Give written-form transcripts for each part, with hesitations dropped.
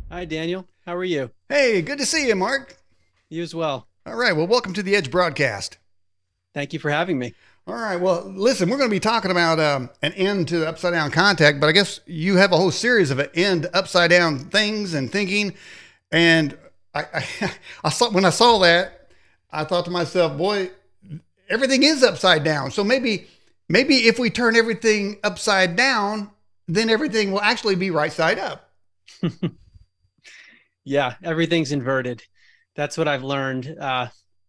Hi, Daniel. How are you? Hey, good to see you, Mark. You as well. All right, well, welcome to the Edge broadcast. Thank you for having me. All right, well, listen, we're going to be talking about an end to upside down contact, but I guess you have a whole series of end upside down things and thinking. And I saw when I saw that, I thought to myself, boy, everything is upside down. So maybe if we turn everything upside down, then everything will actually be right side up. Yeah, everything's inverted. That's what I've learned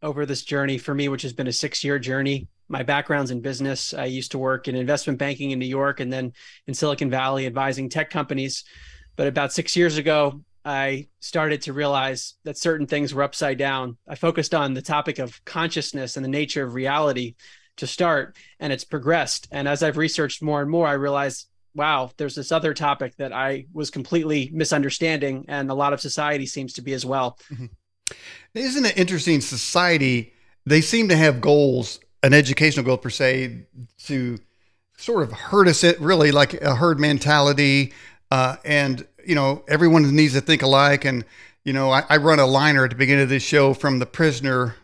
over this journey for me, which has been a 6-year journey. My background's in business. I used to work in investment banking in New York and then in Silicon Valley advising tech companies. But about 6 years ago, I started to realize that certain things were upside down. I focused on the topic of consciousness and the nature of reality to start, and it's progressed. And as I've researched more and more, I realized, wow, there's this other topic that I was completely misunderstanding, and a lot of society seems to be as well. Mhm. Isn't it interesting? Society, they seem to have goals, an educational goal per se, to sort of herd us it really like a herd mentality. And, everyone needs to think alike. And, I run a liner at the beginning of this show from the Prisoner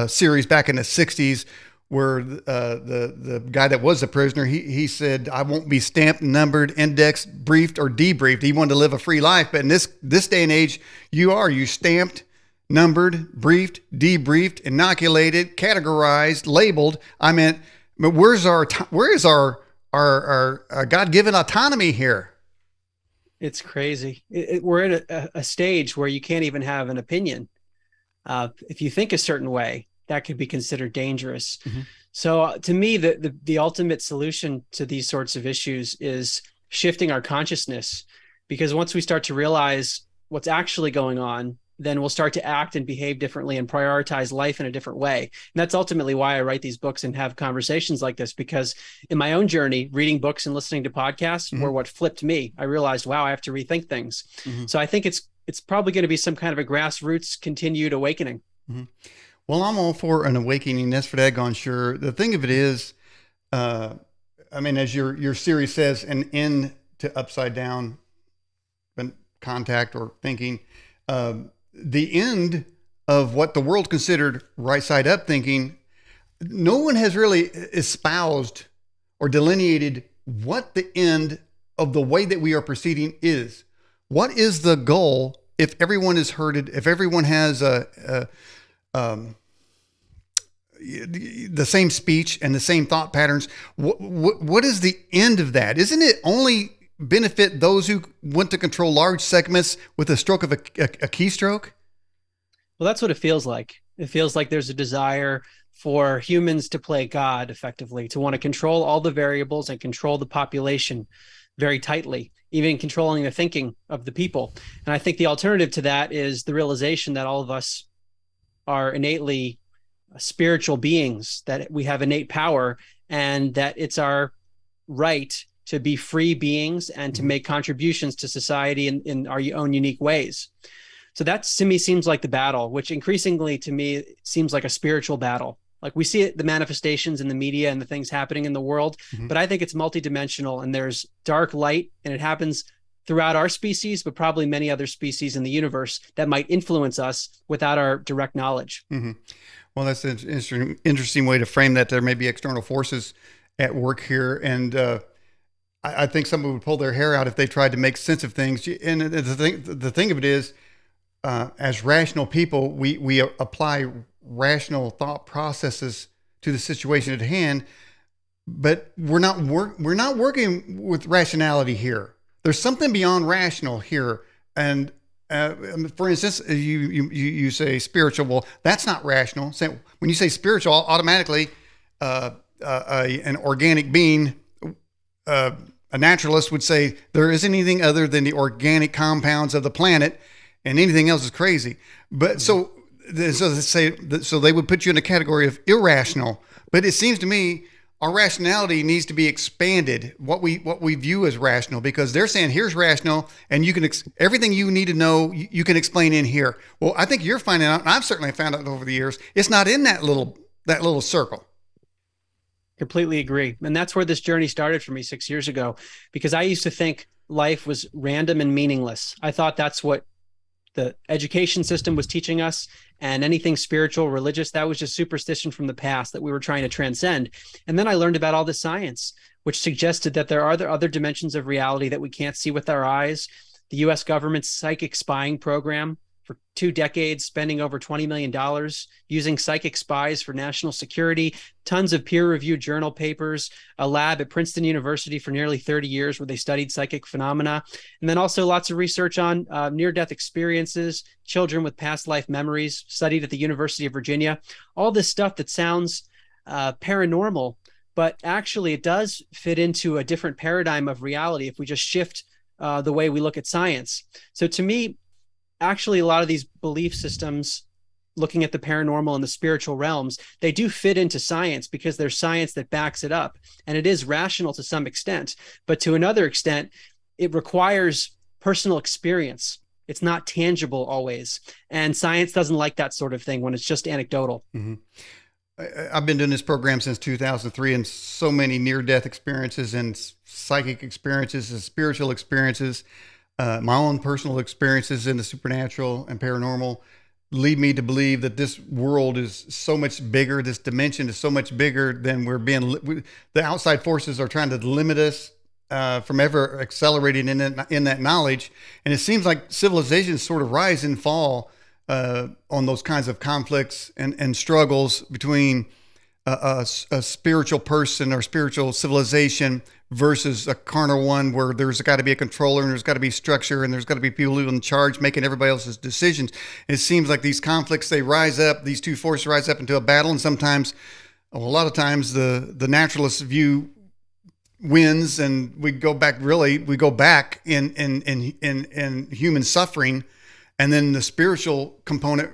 series back in the 60s, where the guy that was a prisoner, he said, I won't be stamped, numbered, indexed, briefed, or debriefed. He wanted to live a free life. But in this day and age, you stamped, numbered, briefed, debriefed, inoculated, categorized, labeled. But where is our God-given autonomy here? It's crazy. We're at a stage where you can't even have an opinion. If you think a certain way, that could be considered dangerous. Mm-hmm. So to me, the ultimate solution to these sorts of issues is shifting our consciousness, because once we start to realize what's actually going on, then we'll start to act and behave differently and prioritize life in a different way. And that's ultimately why I write these books and have conversations like this, because in my own journey, reading books and listening to podcasts Mm-hmm. were what flipped me. I realized, wow, I have to rethink things. Mm-hmm. So I think it's probably going to be some kind of a grassroots continued awakening. Mm-hmm. Well, I'm all for an awakening. That's for daggone sure. The thing of it is, uh, as your series says, an end to upside down contact or thinking. The end of what the world considered right side up thinking, no one has really espoused or delineated what the end of the way that we are proceeding is. What is the goal if everyone is herded, if everyone has the same speech and the same thought patterns? What is the end of that? Isn't it only benefit those who want to control large segments with a stroke of a keystroke? Well, that's what it feels like. It feels like there's a desire for humans to play God effectively, to want to control all the variables and control the population very tightly, even controlling the thinking of the people. And I think the alternative to that is the realization that all of us are innately spiritual beings, that we have innate power, and that it's our right to be free beings and to make contributions to society in our own unique ways. So that to me seems like the battle, which increasingly to me seems like a spiritual battle. Like we see it, the manifestations in the media and the things happening in the world, Mm-hmm. but I think it's multidimensional, and there's dark light, and it happens throughout our species, but probably many other species in the universe that might influence us without our direct knowledge. Mm-hmm. Well, that's an interesting way to frame that. There may be external forces at work here, and I think someone would pull their hair out if they tried to make sense of things. And the thing of it is, as rational people, we apply rational thought processes to the situation at hand, but we're not working with rationality here. There's something beyond rational here, and for instance, you say spiritual. Well, that's not rational. So when you say spiritual, automatically an organic being, a naturalist would say there isn't anything other than the organic compounds of the planet, and anything else is crazy. But so they would put you in a category of irrational. But it seems to me our rationality needs to be expanded. What we view as rational, because they're saying here's rational, and you can everything you need to know you can explain in here. Well, I think you're finding out, and I've certainly found out over the years, it's not in that little circle. Completely agree. And that's where this journey started for me 6 years ago, because I used to think life was random and meaningless. I thought that's what the education system was teaching us, and anything spiritual, religious, that was just superstition from the past that we were trying to transcend. And then I learned about all the science, which suggested that there are other dimensions of reality that we can't see with our eyes. The US government's psychic spying program for 2 decades, spending over $20 million using psychic spies for national security, tons of peer-reviewed journal papers, a lab at Princeton University for nearly 30 years where they studied psychic phenomena, and then also lots of research on near-death experiences, children with past life memories, studied at the University of Virginia. All this stuff that sounds paranormal, but actually it does fit into a different paradigm of reality if we just shift the way we look at science. So to me, actually, a lot of these belief systems, looking at the paranormal and the spiritual realms, they do fit into science because there's science that backs it up. And it is rational to some extent. But to another extent, it requires personal experience. It's not tangible always. And science doesn't like that sort of thing when it's just anecdotal. Mm-hmm. I've been doing this program since 2003, and so many near-death experiences and psychic experiences and spiritual experiences. My own personal experiences in the supernatural and paranormal lead me to believe that this world is so much bigger. This dimension is so much bigger than the outside forces are trying to limit us from ever accelerating in that knowledge. And it seems like civilizations sort of rise and fall on those kinds of conflicts and struggles between a spiritual person or spiritual civilization versus a carnal one, where there's got to be a controller and there's got to be structure and there's got to be people in charge making everybody else's decisions. And it seems like these conflicts, they rise up, these two forces rise up into a battle, and sometimes, a lot of times, the naturalist view wins, and we go back in human suffering, and then the spiritual component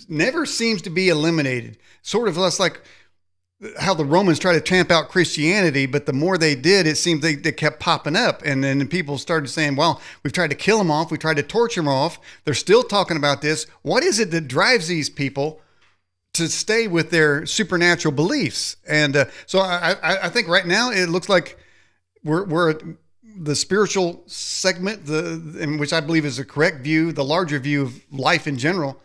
never seems to be eliminated. Sort of less like how the Romans tried to tramp out Christianity, but the more they did, it seemed they kept popping up. And then people started saying, well, we've tried to kill them off. We tried to torture them off. They're still talking about this. What is it that drives these people to stay with their supernatural beliefs? And so I think right now it looks like we're the spiritual segment, in which I believe is the correct view, the larger view of life in general,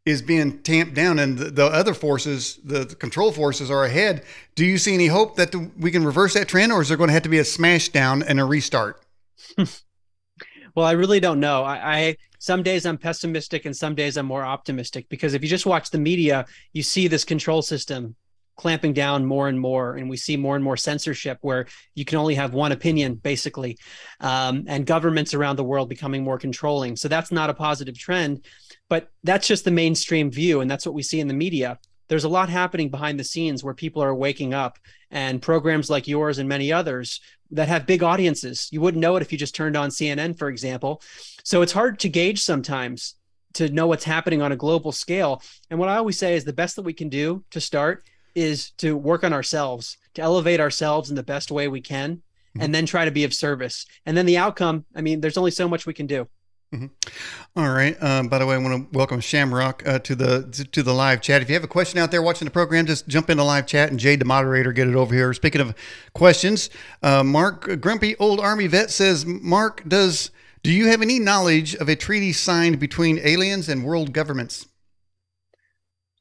is being tamped down, and the other forces, the control forces, are ahead. Do you see any hope that we can reverse that trend, or is there going to have to be a smash down and a restart? Well, I really don't know. I some days I'm pessimistic and some days I'm more optimistic, because if you just watch the media, you see this control system clamping down more and more, and we see more and more censorship where you can only have one opinion, basically, and governments around the world becoming more controlling. So that's not a positive trend. But that's just the mainstream view, and that's what we see in the media. There's a lot happening behind the scenes where people are waking up, and programs like yours and many others that have big audiences. You wouldn't know it if you just turned on CNN, for example. So it's hard to gauge sometimes to know what's happening on a global scale. And what I always say is the best that we can do to start is to work on ourselves, to elevate ourselves in the best way we can, and then try to be of service. And then the outcome, I mean, there's only so much we can do. Mm-hmm. All right. By the way, I want to welcome Shamrock to the live chat. If you have a question out there watching the program, just jump into live chat and Jade, the moderator, get it over here. Speaking of questions, Mark, grumpy old Army vet, says, Mark, do you have any knowledge of a treaty signed between aliens and world governments?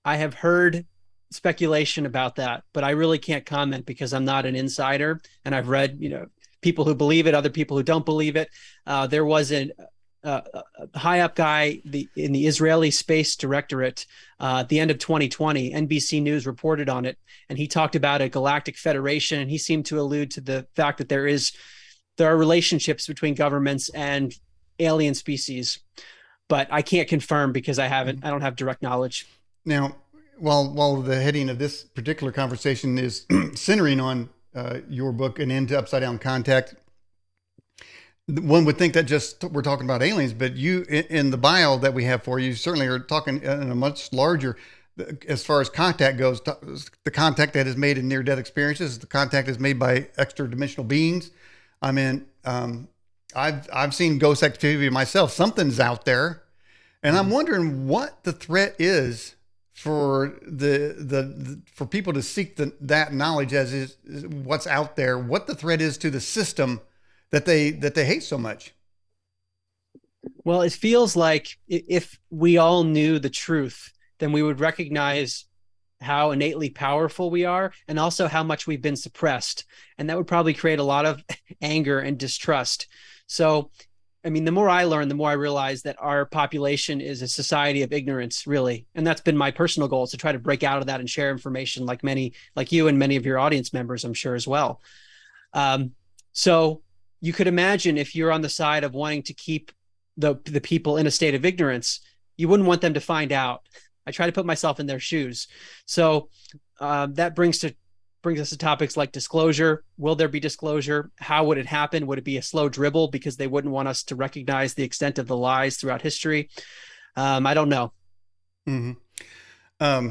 I have heard speculation about that, but I really can't comment because I'm not an insider, and I've read, people who believe it, other people who don't believe it. There was a high up guy in the Israeli Space Directorate at the end of 2020. NBC News reported on it, and he talked about a galactic federation, and he seemed to allude to the fact that there are relationships between governments and alien species, but I can't confirm because I don't have direct knowledge. Now, while the heading of this particular conversation is centering on your book, An End to Upside Down Contact, one would think that just we're talking about aliens, but you, in the bio that we have for you, certainly are talking in a much larger, as far as contact goes, the contact that is made in near-death experiences, the contact is made by extra-dimensional beings. I mean, I've seen ghost activity myself. Something's out there, and I'm wondering what the threat is for for people to seek that knowledge as is what's out there. What the threat is to the system that they hate so much. Well, it feels like if we all knew the truth, then we would recognize how innately powerful we are and also how much we've been suppressed. And that would probably create a lot of anger and distrust. So, I mean, the more I learn, the more I realize that our population is a society of ignorance, really. And that's been my personal goal, is to try to break out of that and share information like many, like you and many of your audience members, I'm sure, as well. Um, so you could imagine if you're on the side of wanting to keep the people in a state of ignorance, you wouldn't want them to find out. I try to put myself in their shoes. So that brings us to topics like disclosure. Will there be disclosure? How would it happen? Would it be a slow dribble because they wouldn't want us to recognize the extent of the lies throughout history? I don't know. Mm-hmm.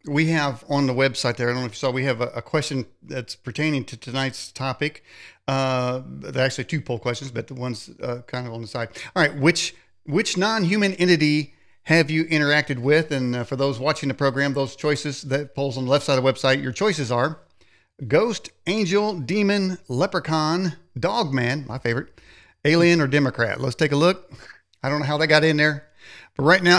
We have on the website there, I don't know if you saw, we have a question that's pertaining to tonight's topic. There are actually two poll questions, but the one's kind of on the side. All right, which non-human entity have you interacted with? And for those watching the program, those choices, that polls on the left side of the website, your choices are ghost, angel, demon, leprechaun, dog man, my favorite, alien, or Democrat. Let's take a look. I don't know how they got in there, but right now...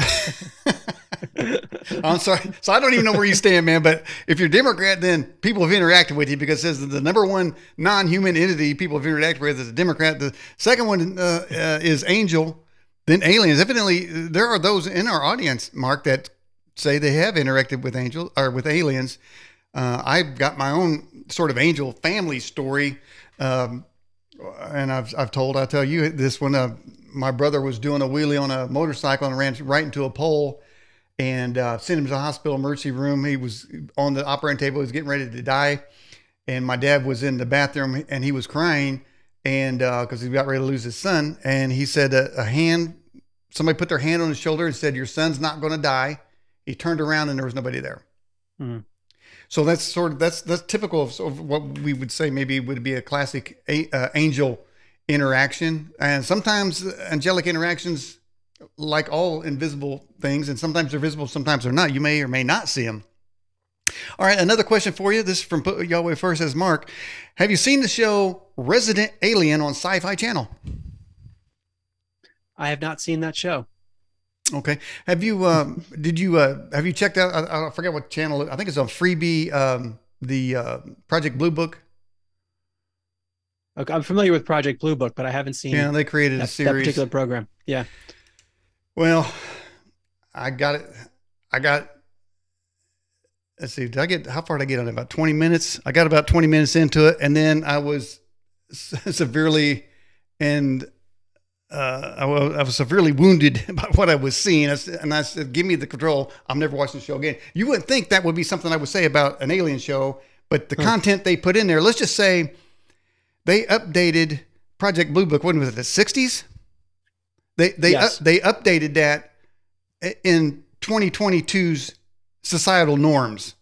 I'm sorry. So I don't even know where you stand, man. But if you're Democrat, then people have interacted with you, because it says that the number one non-human entity people have interacted with is a Democrat. The second one is angel, then aliens. Evidently, there are those in our audience, Mark, that say they have interacted with angel or with aliens. I've got my own sort of angel family story, and I'll tell you this one. My brother was doing a wheelie on a motorcycle and ran right into a pole. And sent him to the hospital emergency room. He was on the operating table. He was getting ready to die. And my dad was in the bathroom and he was crying, and because he got ready to lose his son. And he said somebody put their hand on his shoulder and said, "Your son's not going to die." He turned around and there was nobody there. Mm-hmm. So that's that's typical of what we would say maybe would be a classic angel interaction. And sometimes angelic interactions, like all invisible things, and sometimes they're visible, sometimes they're not. You may or may not see them. All right, another question for you. This is from Yahweh First, says Mark. Have you seen the show Resident Alien on Sci-Fi Channel? I have not seen that show. Okay. Have you have you checked out, I forget what channel, I think it's on Freebie, the Project Blue Book? Okay, I'm familiar with Project Blue Book, but I haven't seen. Yeah, they created a series. That particular program. Yeah. Well, let's see, how far did I get on it? About 20 minutes. I got about 20 minutes into it, and then I was severely I was severely wounded by what I was seeing. And I said, give me the control. I'm never watching the show again. You wouldn't think that would be something I would say about an alien show, but the content they put in there, let's just say they updated Project Blue Book. What was it, the 60s? They updated that in 2022's societal norms.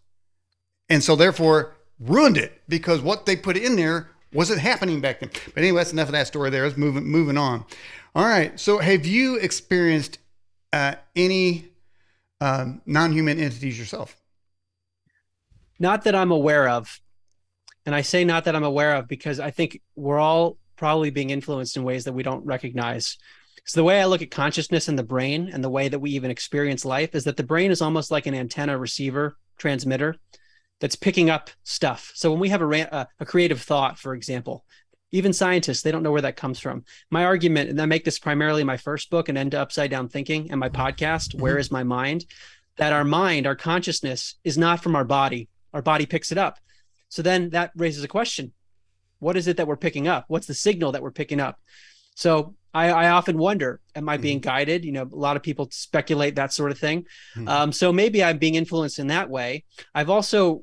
And so therefore ruined it, because what they put in there wasn't happening back then. But anyway, that's enough of that story there. Let's moving on. All right. So have you experienced any non-human entities yourself? Not that I'm aware of. And I say not that I'm aware of because I think we're all probably being influenced in ways that we don't recognize. So the way I look at consciousness in the brain and the way that we even experience life is that the brain is almost like an antenna receiver transmitter that's picking up stuff. So when we have a creative thought, for example, even scientists, they don't know where that comes from. My argument, and I make this primarily in my first book, An End to Upside Down Thinking, and my podcast, Where is My Mind? That our mind, our consciousness is not from our body. Our body picks it up. So then that raises a question. What is it that we're picking up? What's the signal that we're picking up? So I often wonder, am I being guided? You know, a lot of people speculate that sort of thing. So maybe I'm being influenced in that way. I've also,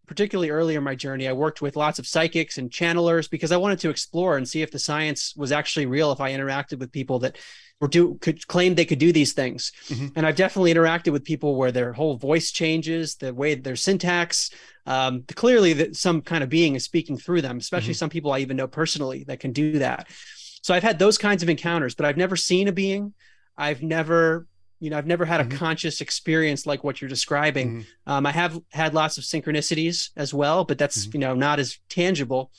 particularly earlier in my journey, I worked with lots of psychics and channelers because I wanted to explore and see if the science was actually real, if I interacted with people that could claim they could do these things. And I've definitely interacted with people where their whole voice changes, the way their syntax, clearly that some kind of being is speaking through them, especially some people I even know personally that can do that. So I've had those kinds of encounters, but I've never seen a being. I've never had a conscious experience like what you're describing. I have had lots of synchronicities as well, but that's, not as tangible.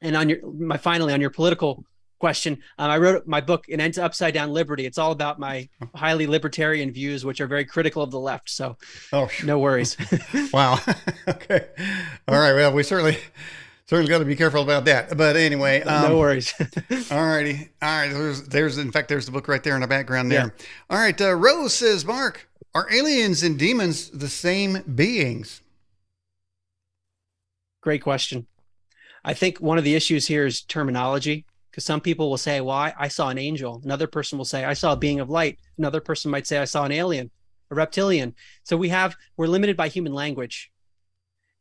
And finally, on your political question. I wrote my book, An End to Upside Down Liberty. It's all about my highly libertarian views, which are very critical of the left. So Oh, no worries. wow. Okay. All right. Well, we certainly got to be careful about that. But anyway, No worries. all righty. All right. In fact, there's the book right there in the background there. Yeah. All right. Rose says, Mark, are aliens and demons the same beings? Great question. I think one of the issues here is terminology, because some people will say, well, I saw an angel. Another person will say, I saw a being of light. Another person might say, I saw an alien, a reptilian. So we're limited by human language.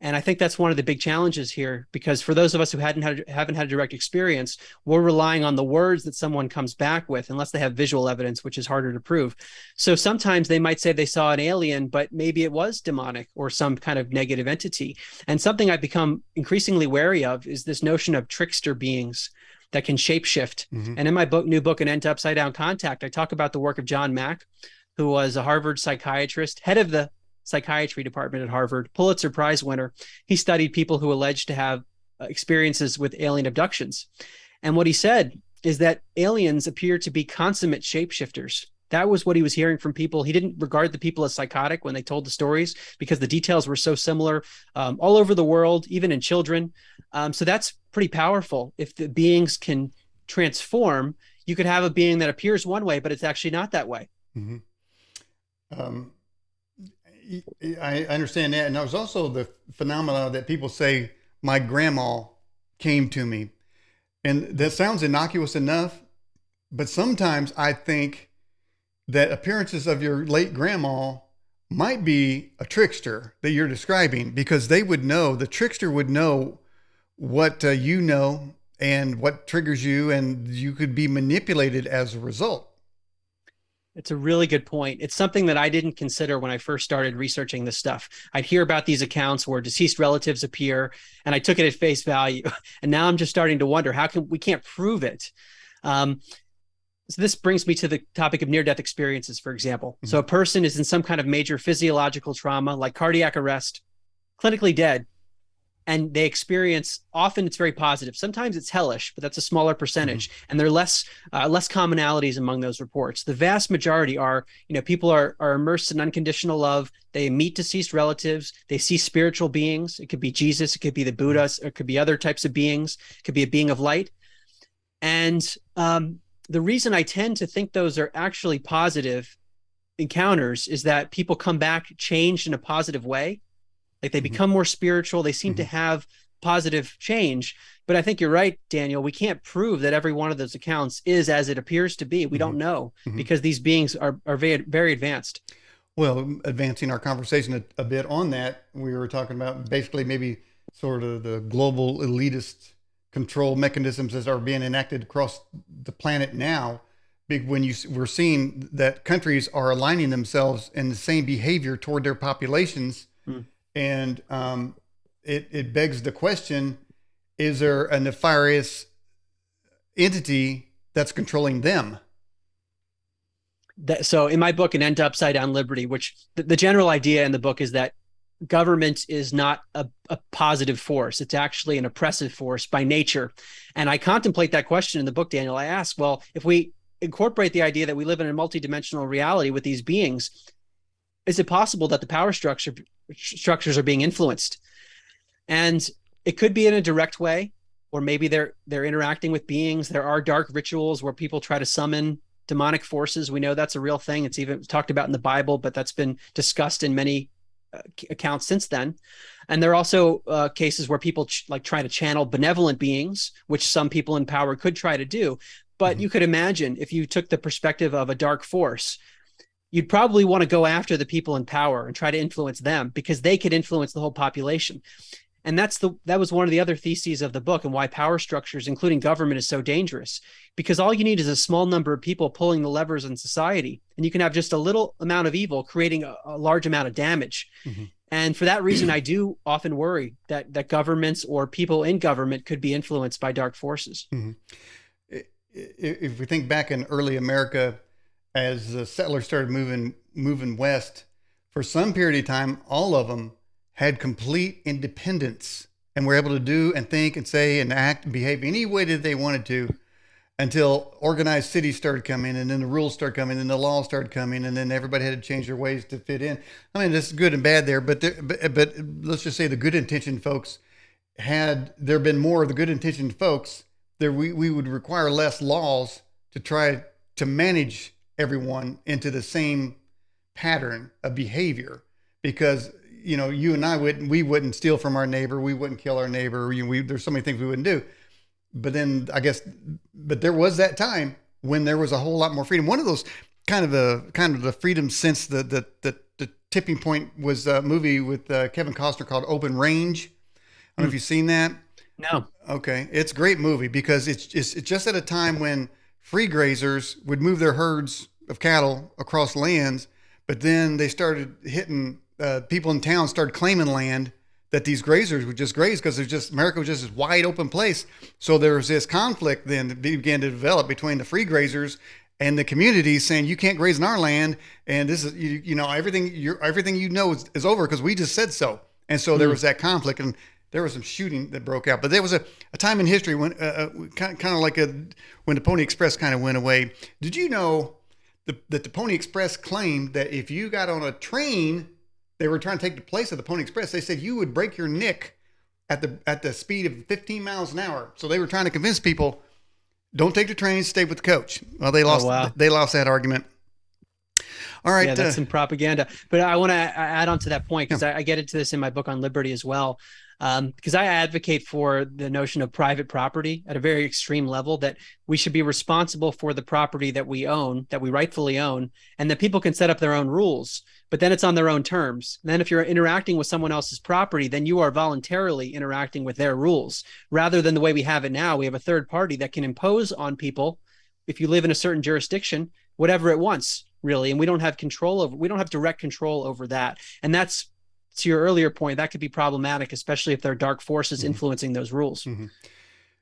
And I think that's one of the big challenges here, because for those of us who haven't had a direct experience, we're relying on the words that someone comes back with, unless they have visual evidence, which is harder to prove. So sometimes they might say they saw an alien, but maybe it was demonic or some kind of negative entity. And something I've become increasingly wary of is this notion of trickster beings that can shapeshift. Mm-hmm. And in my new book, An End to Upside Down Contact, I talk about the work of John Mack, who was a Harvard psychiatrist, head of the psychiatry department at Harvard, Pulitzer Prize winner. He studied people who alleged to have experiences with alien abductions. And what he said is that aliens appear to be consummate shapeshifters. That was what he was hearing from people. He didn't regard the people as psychotic when they told the stories, because the details were so similar all over the world, even in children. So that's pretty powerful. If the beings can transform, you could have a being that appears one way, but it's actually not that way. Mm-hmm. I understand that. And there's also the phenomena that people say, my grandma came to me. And that sounds innocuous enough, but sometimes I think that appearances of your late grandma might be a trickster that you're describing, because the trickster would know what you know and what triggers you, and you could be manipulated as a result. It's a really good point. It's something that I didn't consider when I first started researching this stuff. I'd hear about these accounts where deceased relatives appear, and I took it at face value. And now I'm just starting to wonder, we can't prove it. So this brings me to the topic of near-death experiences, for example. Mm-hmm. So a person is in some kind of major physiological trauma, like cardiac arrest, clinically dead, and they experience, often it's very positive. Sometimes it's hellish, but that's a smaller percentage. Mm-hmm. And there are less commonalities among those reports. The vast majority are, people are immersed in unconditional love. They meet deceased relatives. They see spiritual beings. It could be Jesus. It could be the Buddha. It could be other types of beings. It could be a being of light. And the reason I tend to think those are actually positive encounters is that people come back changed in a positive way. Like they become more spiritual. They seem to have positive change. But I think you're right, Daniel. We can't prove that every one of those accounts is as it appears to be. We don't know, because these beings are very, very advanced. Well, advancing our conversation a bit on that, we were talking about basically maybe sort of the global elitist control mechanisms that are being enacted across the planet now. When we're seeing that countries are aligning themselves in the same behavior toward their populations. And it begs the question, is there a nefarious entity that's controlling them? So in my book, An End to Upside Down Liberty, which the general idea in the book is that government is not a positive force. It's actually an oppressive force by nature. And I contemplate that question in the book, Daniel. I ask, well, if we incorporate the idea that we live in a multidimensional reality with these beings, is it possible that the power structures are being influenced? And it could be in a direct way, or maybe they're interacting with beings. There are dark rituals where people try to summon demonic forces. We know that's a real thing. It's even talked about in the Bible, but that's been discussed in many accounts since then. And there are also cases where people try to channel benevolent beings, which some people in power could try to do. But you could imagine, if you took the perspective of a dark force, you'd probably want to go after the people in power and try to influence them, because they could influence the whole population. And that was one of the other theses of the book, and why power structures, including government, is so dangerous, because all you need is a small number of people pulling the levers in society, and you can have just a little amount of evil creating a large amount of damage. And for that reason, I do often worry that governments or people in government could be influenced by dark forces. If we think back in early America, as the settlers started moving west, for some period of time, all of them had complete independence and were able to do and think and say and act and behave any way that they wanted to. until organized cities started coming, and then the rules started coming, and the laws started coming, and then everybody had to change their ways to fit in. I mean, there's good and bad there, but let's just say the good intentioned folks, had there been more of the good intentioned folks, there we would require less laws to try to manage everyone into the same pattern of behavior, because you and I wouldn't steal from our neighbor, we wouldn't kill our neighbor, there's so many things we wouldn't do. But then but there was that time when there was a whole lot more freedom. One of those kind of the freedom since the tipping point was a movie with Kevin Costner called Open Range. I don't know if you've seen that. No. Okay, it's a great movie because it's just at a time when free grazers would move their herds of cattle across lands, but then they started hitting people in town started claiming land that these grazers would just graze, because America was just this wide open place. So there was this conflict then that began to develop between the free grazers and the community, saying you can't graze in our land, and this is everything is over because we just said so. And so there was that conflict, and there was some shooting that broke out. But there was a time in history when kind of like when the Pony Express kind of went away. Did you know that the Pony Express claimed that if you got on a train, they were trying to take the place of the Pony Express, they said you would break your neck at the speed of 15 miles an hour. So they were trying to convince people, don't take the train, stay with the coach. Well, they lost. Oh, wow. They lost that argument. All right. Yeah, that's some propaganda. But I want to add on to that point, because I get into this in my book on liberty as well. Because I advocate for the notion of private property at a very extreme level, that we should be responsible for the property that we own, that we rightfully own, and that people can set up their own rules, but then it's on their own terms. And then if you're interacting with someone else's property, then you are voluntarily interacting with their rules, rather than the way we have it now. We have a third party that can impose on people, if you live in a certain jurisdiction, whatever it wants, really. And we don't have direct control over that. And that's, to your earlier point, that could be problematic, especially if there are dark forces influencing those rules. Mm-hmm.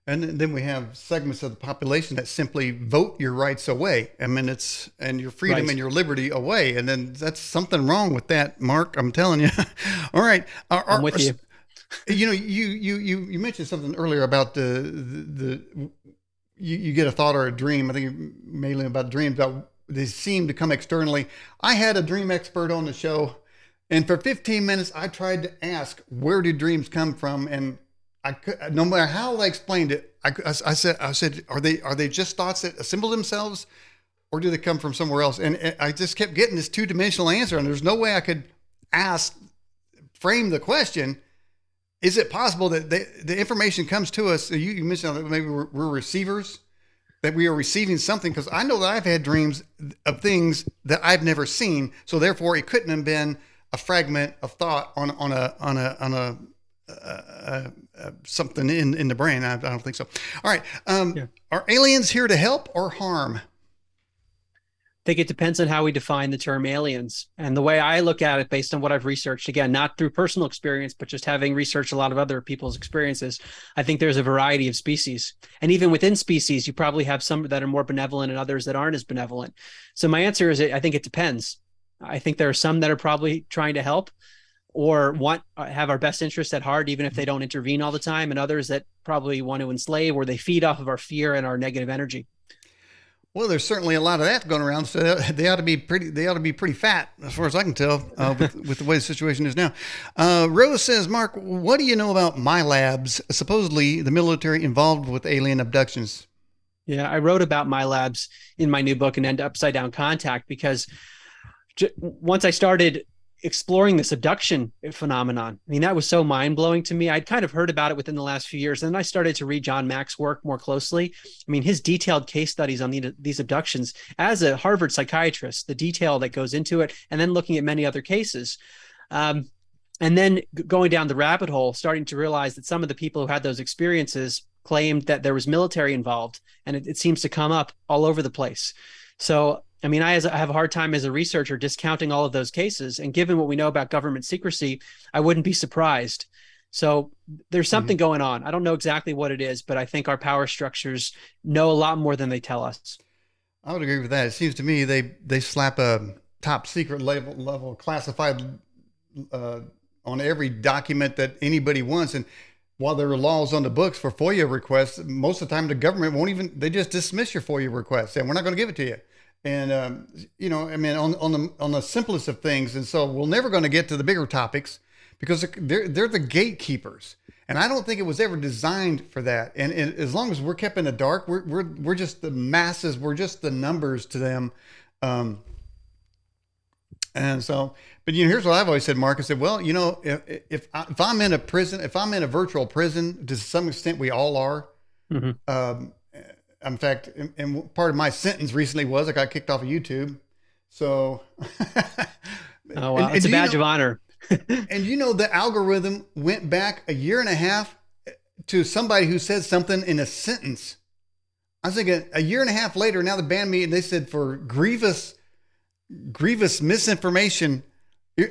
And then we have segments of the population that simply vote your rights away. I mean, and your freedom and your liberty away. And then that's something wrong with that, Mark. I'm telling you. All right. I'm with you. You mentioned something earlier about you get a thought or a dream. I think mainly about dreams, about they seem to come externally. I had a dream expert on the show, and for 15 minutes, I tried to ask, where do dreams come from? And I could, no matter how I explained it, I said, are they just thoughts that assemble themselves, or do they come from somewhere else? And I just kept getting this two-dimensional answer, and there's no way I could frame the question. Is it possible that the information comes to us? You mentioned that maybe we're receivers, that we are receiving something, because I know that I've had dreams of things that I've never seen. So therefore, it couldn't have been a fragment of thought on a something in the brain. I don't think so. All right. Are aliens here to help or harm? I think it depends on how we define the term aliens. And the way I look at it, based on what I've researched, again, not through personal experience, but just having researched a lot of other people's experiences, I think there's a variety of species. And even within species, you probably have some that are more benevolent and others that aren't as benevolent. So my answer is, I think it depends. I think there are some that are probably trying to help or have our best interests at heart, even if they don't intervene all the time, and others that probably want to enslave, or they feed off of our fear and our negative energy. Well, there's certainly a lot of that going around, so they ought to be pretty fat, as far as I can tell, with the way the situation is now. Rose says, Mark, what do you know about MyLabs, supposedly the military involved with alien abductions? Yeah, I wrote about MyLabs in my new book, An End to Upside Down Contact, because once I started exploring this abduction phenomenon, I mean, that was so mind-blowing to me. I'd kind of heard about it within the last few years, and then I started to read John Mack's work more closely. I mean, his detailed case studies on these abductions, as a Harvard psychiatrist, the detail that goes into it, and then looking at many other cases. And then going down the rabbit hole, starting to realize that some of the people who had those experiences claimed that there was military involved, and it seems to come up all over the place. So I mean, I have a hard time as a researcher discounting all of those cases. And given what we know about government secrecy, I wouldn't be surprised. So there's something going on. I don't know exactly what it is, but I think our power structures know a lot more than they tell us. I would agree with that. It seems to me they slap a top secret level classified on every document that anybody wants. And while there are laws on the books for FOIA requests, most of the time the government won't even, they just dismiss your FOIA request and we're not going to give it to you. And, I mean, on the simplest of things. And so we're never going to get to the bigger topics because they're the gatekeepers. And I don't think it was ever designed for that. And as long as we're kept in the dark, we're just the masses. We're just the numbers to them. And so, but here's what I've always said, Mark. I said, well, if I'm in a prison, if I'm in a virtual prison, to some extent we all are. Mm-hmm. In fact, and part of my sentence recently was I got kicked off of YouTube. So, oh wow, it's a badge of honor. And the algorithm went back a year and a half to somebody who said something in a sentence. I was thinking a year and a half later, now they banned me, and they said for grievous misinformation,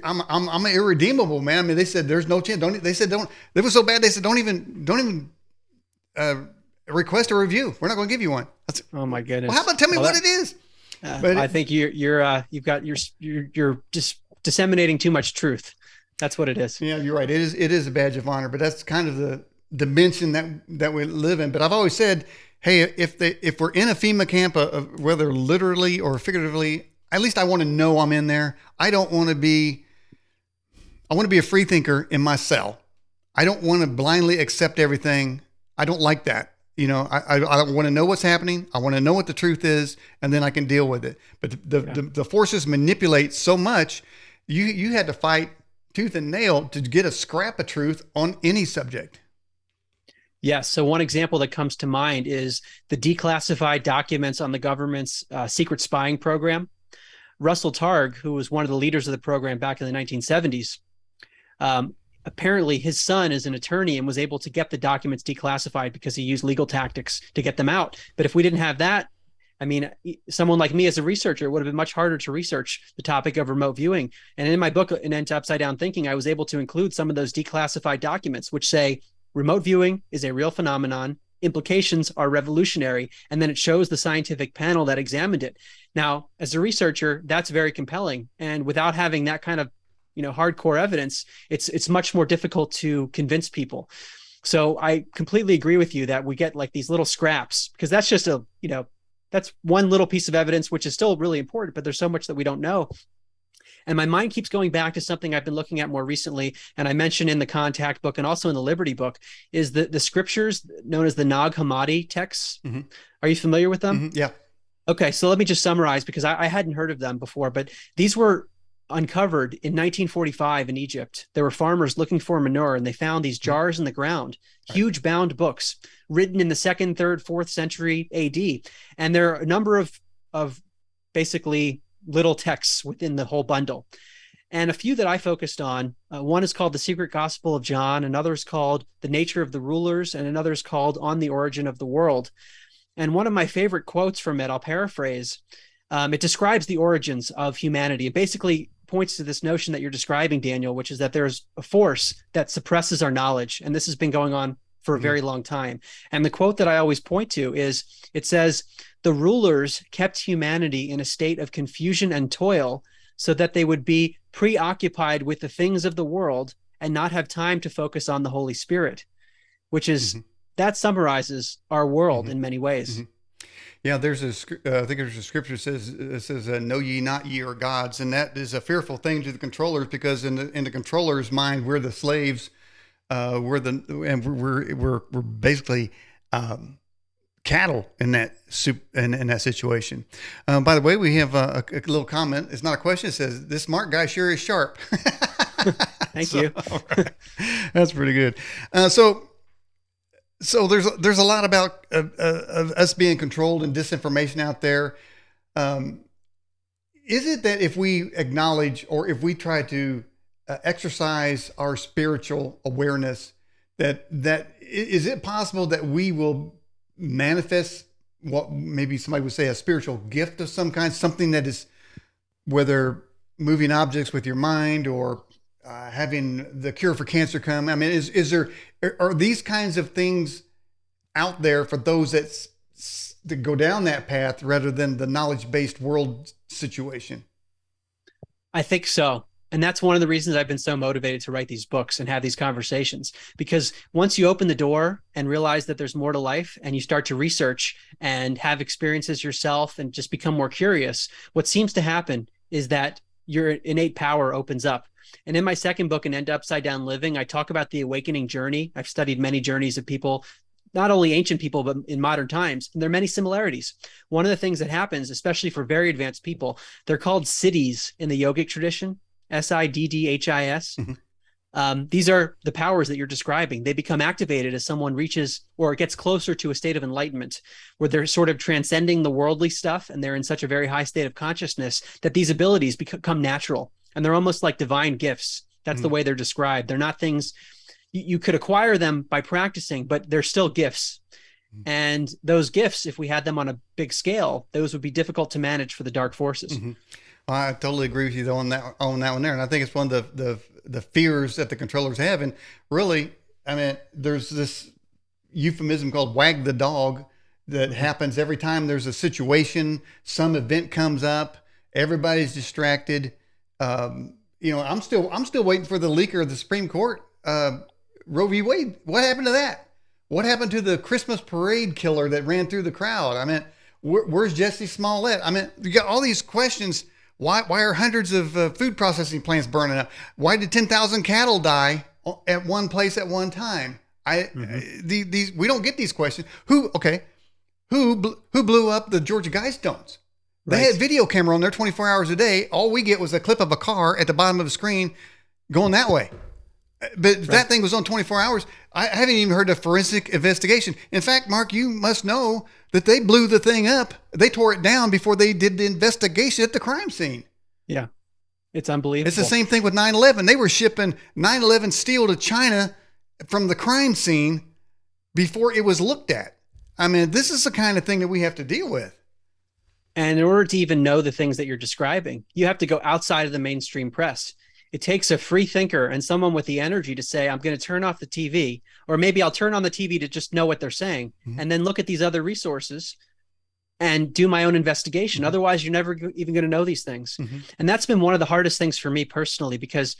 I'm irredeemable, man. I mean, they said there's no chance. It was so bad. They said don't even request a review. We're not going to give you one. Oh my goodness. Well, how about tell me what it is? But I think you're just disseminating too much truth. That's what it is. Yeah, you're right. It is a badge of honor, but that's kind of the dimension that we live in. But I've always said, hey, if we're in a FEMA camp, whether literally or figuratively, at least I want to know I'm in there. I want to be a free thinker in my cell. I don't want to blindly accept everything. I don't like that. I want to know what's happening. I want to know what the truth is, and then I can deal with it. But the forces manipulate so much. You had to fight tooth and nail to get a scrap of truth on any subject. Yes. So one example that comes to mind is the declassified documents on the government's secret spying program. Russell Targ, who was one of the leaders of the program back in the 1970s, apparently his son is an attorney and was able to get the documents declassified because he used legal tactics to get them out. But if we didn't have that, I mean, someone like me as a researcher, it would have been much harder to research the topic of remote viewing. And in my book, An End to Upside Down Thinking, I was able to include some of those declassified documents, which say remote viewing is a real phenomenon. Implications are revolutionary. And then it shows the scientific panel that examined it. Now, as a researcher, that's very compelling. And without having that kind of, hardcore evidence, it's much more difficult to convince people. So I completely agree with you that we get like these little scraps, because that's just that's one little piece of evidence, which is still really important, but there's so much that we don't know. And my mind keeps going back to something I've been looking at more recently, and I mentioned in the Contact book and also in the Liberty book, is the scriptures known as the Nag Hammadi texts. Mm-hmm. Are you familiar with them? Mm-hmm. Yeah. Okay, so let me just summarize, because I hadn't heard of them before, but these were uncovered in 1945 in Egypt. There were farmers looking for manure, and they found these jars in the ground, huge bound books written in the 2nd, 3rd, 4th century AD. And there are a number of basically little texts within the whole bundle. And a few that I focused on, one is called The Secret Gospel of John, another is called The Nature of the Rulers, and another is called On the Origin of the World. And one of my favorite quotes from it, I'll paraphrase, it describes the origins of humanity. It basically points to this notion that you're describing, Daniel, which is that there's a force that suppresses our knowledge. And this has been going on for a very long time. And the quote that I always point to is, it says, "The rulers kept humanity in a state of confusion and toil so that they would be preoccupied with the things of the world and not have time to focus on the Holy Spirit," which is, that summarizes our world in many ways. Mm-hmm. Yeah, I think there's a scripture that says, "Know ye not ye are gods," and that is a fearful thing to the controllers, because in the controller's mind, we're the slaves. We're basically cattle in that in that situation. By the way, we have a little comment. It's not a question. It says, "This smart guy sure is sharp." Thank you. Right. That's pretty good. So there's a lot about us being controlled and disinformation out there. Is it that if we acknowledge, or if we try to exercise our spiritual awareness, that is it possible that we will manifest what maybe somebody would say a spiritual gift of some kind, something that is, whether moving objects with your mind or having the cure for cancer come? I mean, are these kinds of things out there for those that go down that path rather than the knowledge-based world situation? I think so. And that's one of the reasons I've been so motivated to write these books and have these conversations. Because once you open the door and realize that there's more to life and you start to research and have experiences yourself and just become more curious, what seems to happen is that your innate power opens up. And in my second book, An End to Upside Down Living, I talk about the awakening journey. I've studied many journeys of people, not only ancient people, but in modern times. And there are many similarities. One of the things that happens, especially for very advanced people, they're called siddhis in the yogic tradition, siddhis. These are the powers that you're describing. They become activated as someone reaches or gets closer to a state of enlightenment, where they're sort of transcending the worldly stuff, and they're in such a very high state of consciousness that these abilities become natural, and they're almost like divine gifts. That's the way they're described. They're not things you could acquire them by practicing, but they're still gifts. And those gifts, if we had them on a big scale, those would be difficult to manage for the dark forces. I totally agree with you though on that one there, and I think it's one of the fears that the controllers have. And really, I mean, there's this euphemism called "wag the dog" that happens every time there's a situation, some event comes up, everybody's distracted. You know, I'm still waiting for the leaker of the Supreme Court, Roe v. Wade. What happened to that? What happened to the Christmas parade killer that ran through the crowd? I mean, where's Jesse Smollett? I mean, you got all these questions. Why are hundreds of food processing plants burning up? Why did 10,000 cattle die at one place at one time? These we don't get these questions. Who blew up the Georgia Guidestones? They had video camera on there 24 hours a day. All we get was a clip of a car at the bottom of the screen going that way. But that thing was on 24 hours. I haven't even heard a forensic investigation. In fact, Mark, you must know that they blew the thing up. They tore it down before they did the investigation at the crime scene. Yeah, it's unbelievable. It's the same thing with 9/11. They were shipping 9/11 steel to China from the crime scene before it was looked at. I mean, this is the kind of thing that we have to deal with. And in order to even know the things that you're describing, you have to go outside of the mainstream press. It takes a free thinker and someone with the energy to say, I'm going to turn off the TV, or maybe I'll turn on the TV to just know what they're saying, and then look at these other resources and do my own investigation. Otherwise, you're never even going to know these things. And that's been one of the hardest things for me personally, because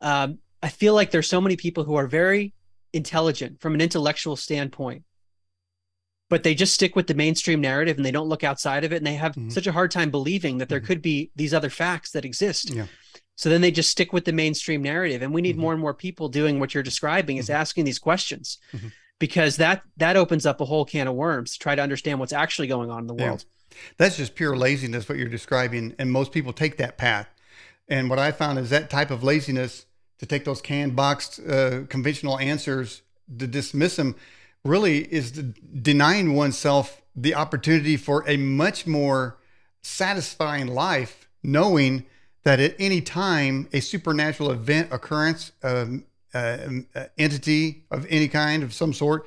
I feel like there's so many people who are very intelligent from an intellectual standpoint, but they just stick with the mainstream narrative and they don't look outside of it. And they have such a hard time believing that there could be these other facts that exist. So then they just stick with the mainstream narrative. And we need more and more people doing what you're describing, is asking these questions, because that opens up a whole can of worms to try to understand what's actually going on in the world. That's just pure laziness, what you're describing. And most people take that path. And what I found is that type of laziness, to take those canned boxed conventional answers, to dismiss them, really is denying oneself the opportunity for a much more satisfying life, knowing that at any time a supernatural event, occurrence, entity of any kind, of some sort,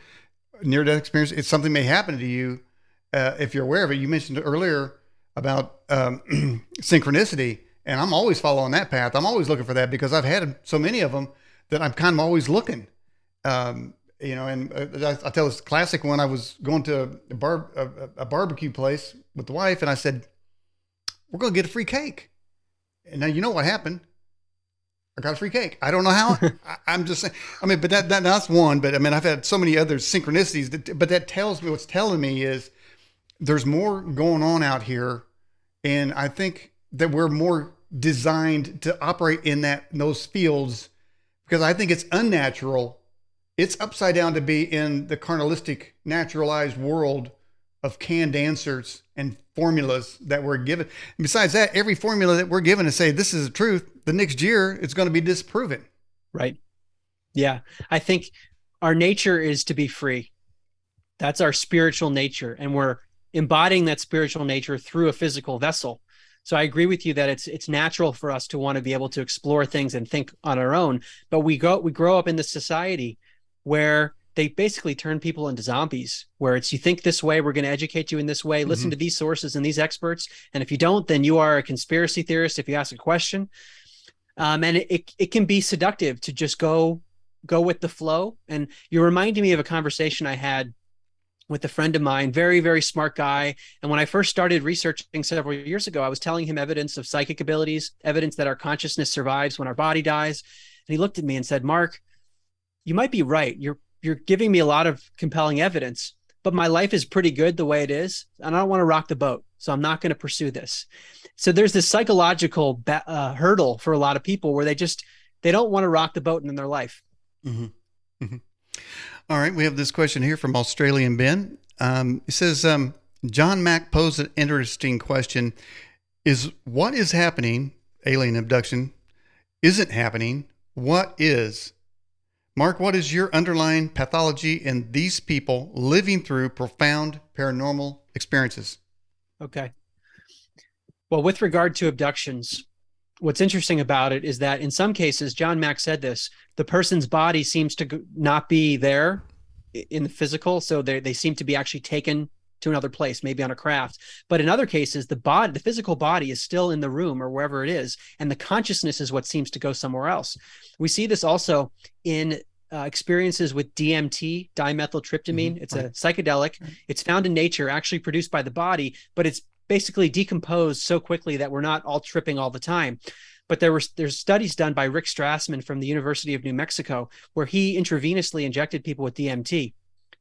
near-death experience, it's something may happen to you if you're aware of it. You mentioned earlier about synchronicity, and I'm always following that path. I'm always looking for that, because I've had so many of them that I'm kind of always looking. You know, and I'll tell this classic one. I was going to a barbecue place with the wife, and I said, we're going to get a free cake. And now you know what happened. I got a free cake. I don't know how. I'm just saying. I mean, but that's one. But I mean, I've had so many other synchronicities. But that tells me, what's telling me is there's more going on out here, and I think that we're more designed to operate in those fields, because I think it's unnatural. It's upside down to be in the carnalistic, naturalized world of canned answers and formulas that we're given. And besides that, every formula that we're given to say this is the truth, the next year it's going to be disproven. Right. Yeah. I think our nature is to be free. That's our spiritual nature. And we're embodying that spiritual nature through a physical vessel. So I agree with you that it's natural for us to want to be able to explore things and think on our own. But we grow up in this society where they basically turn people into zombies, where it's, you think this way, we're going to educate you in this way, listen to these sources and these experts. And if you don't, then you are a conspiracy theorist if you ask a question. And it can be seductive to just go with the flow. And you're reminding me of a conversation I had with a friend of mine, very, very smart guy. And when I first started researching several years ago, I was telling him evidence of psychic abilities, evidence that our consciousness survives when our body dies. And he looked at me and said, Mark, you might be right. You're giving me a lot of compelling evidence, but my life is pretty good the way it is, and I don't want to rock the boat. So I'm not going to pursue this. So there's this psychological hurdle for a lot of people where they don't want to rock the boat in their life. Mm-hmm. Mm-hmm. All right. We have this question here from Australian Ben. It says, John Mack posed an interesting question. Is what is happening, alien abduction, isn't happening? What is? Mark, what is your underlying pathology in these people living through profound paranormal experiences? Okay. Well, with regard to abductions, what's interesting about it is that in some cases, John Mack said this, the person's body seems to not be there in the physical. So they seem to be actually taken to another place, maybe on a craft. But in other cases, the physical body is still in the room or wherever it is. And the consciousness is what seems to go somewhere else. We see this also in experiences with DMT, dimethyltryptamine. Mm-hmm. It's a psychedelic. It's found in nature, actually produced by the body, but it's basically decomposed so quickly that we're not all tripping all the time. But there's studies done by Rick Strassman from the University of New Mexico where he intravenously injected people with DMT.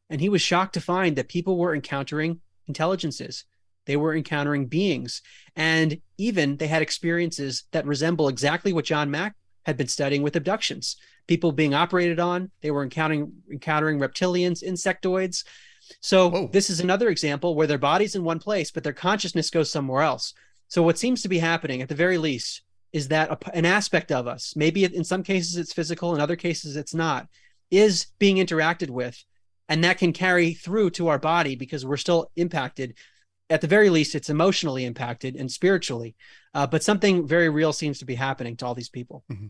And he was shocked to find that people were encountering intelligences. They were encountering beings. And even they had experiences that resemble exactly what John Mack had been studying with abductions. People being operated on, they were encountering reptilians, insectoids. So Whoa. This is another example where their body's in one place, but their consciousness goes somewhere else. So what seems to be happening at the very least is that an aspect of us, maybe in some cases it's physical, in other cases it's not, is being interacted with. And that can carry through to our body because we're still impacted. At the very least, it's emotionally impacted and spiritually. But something very real seems to be happening to all these people. Mm-hmm.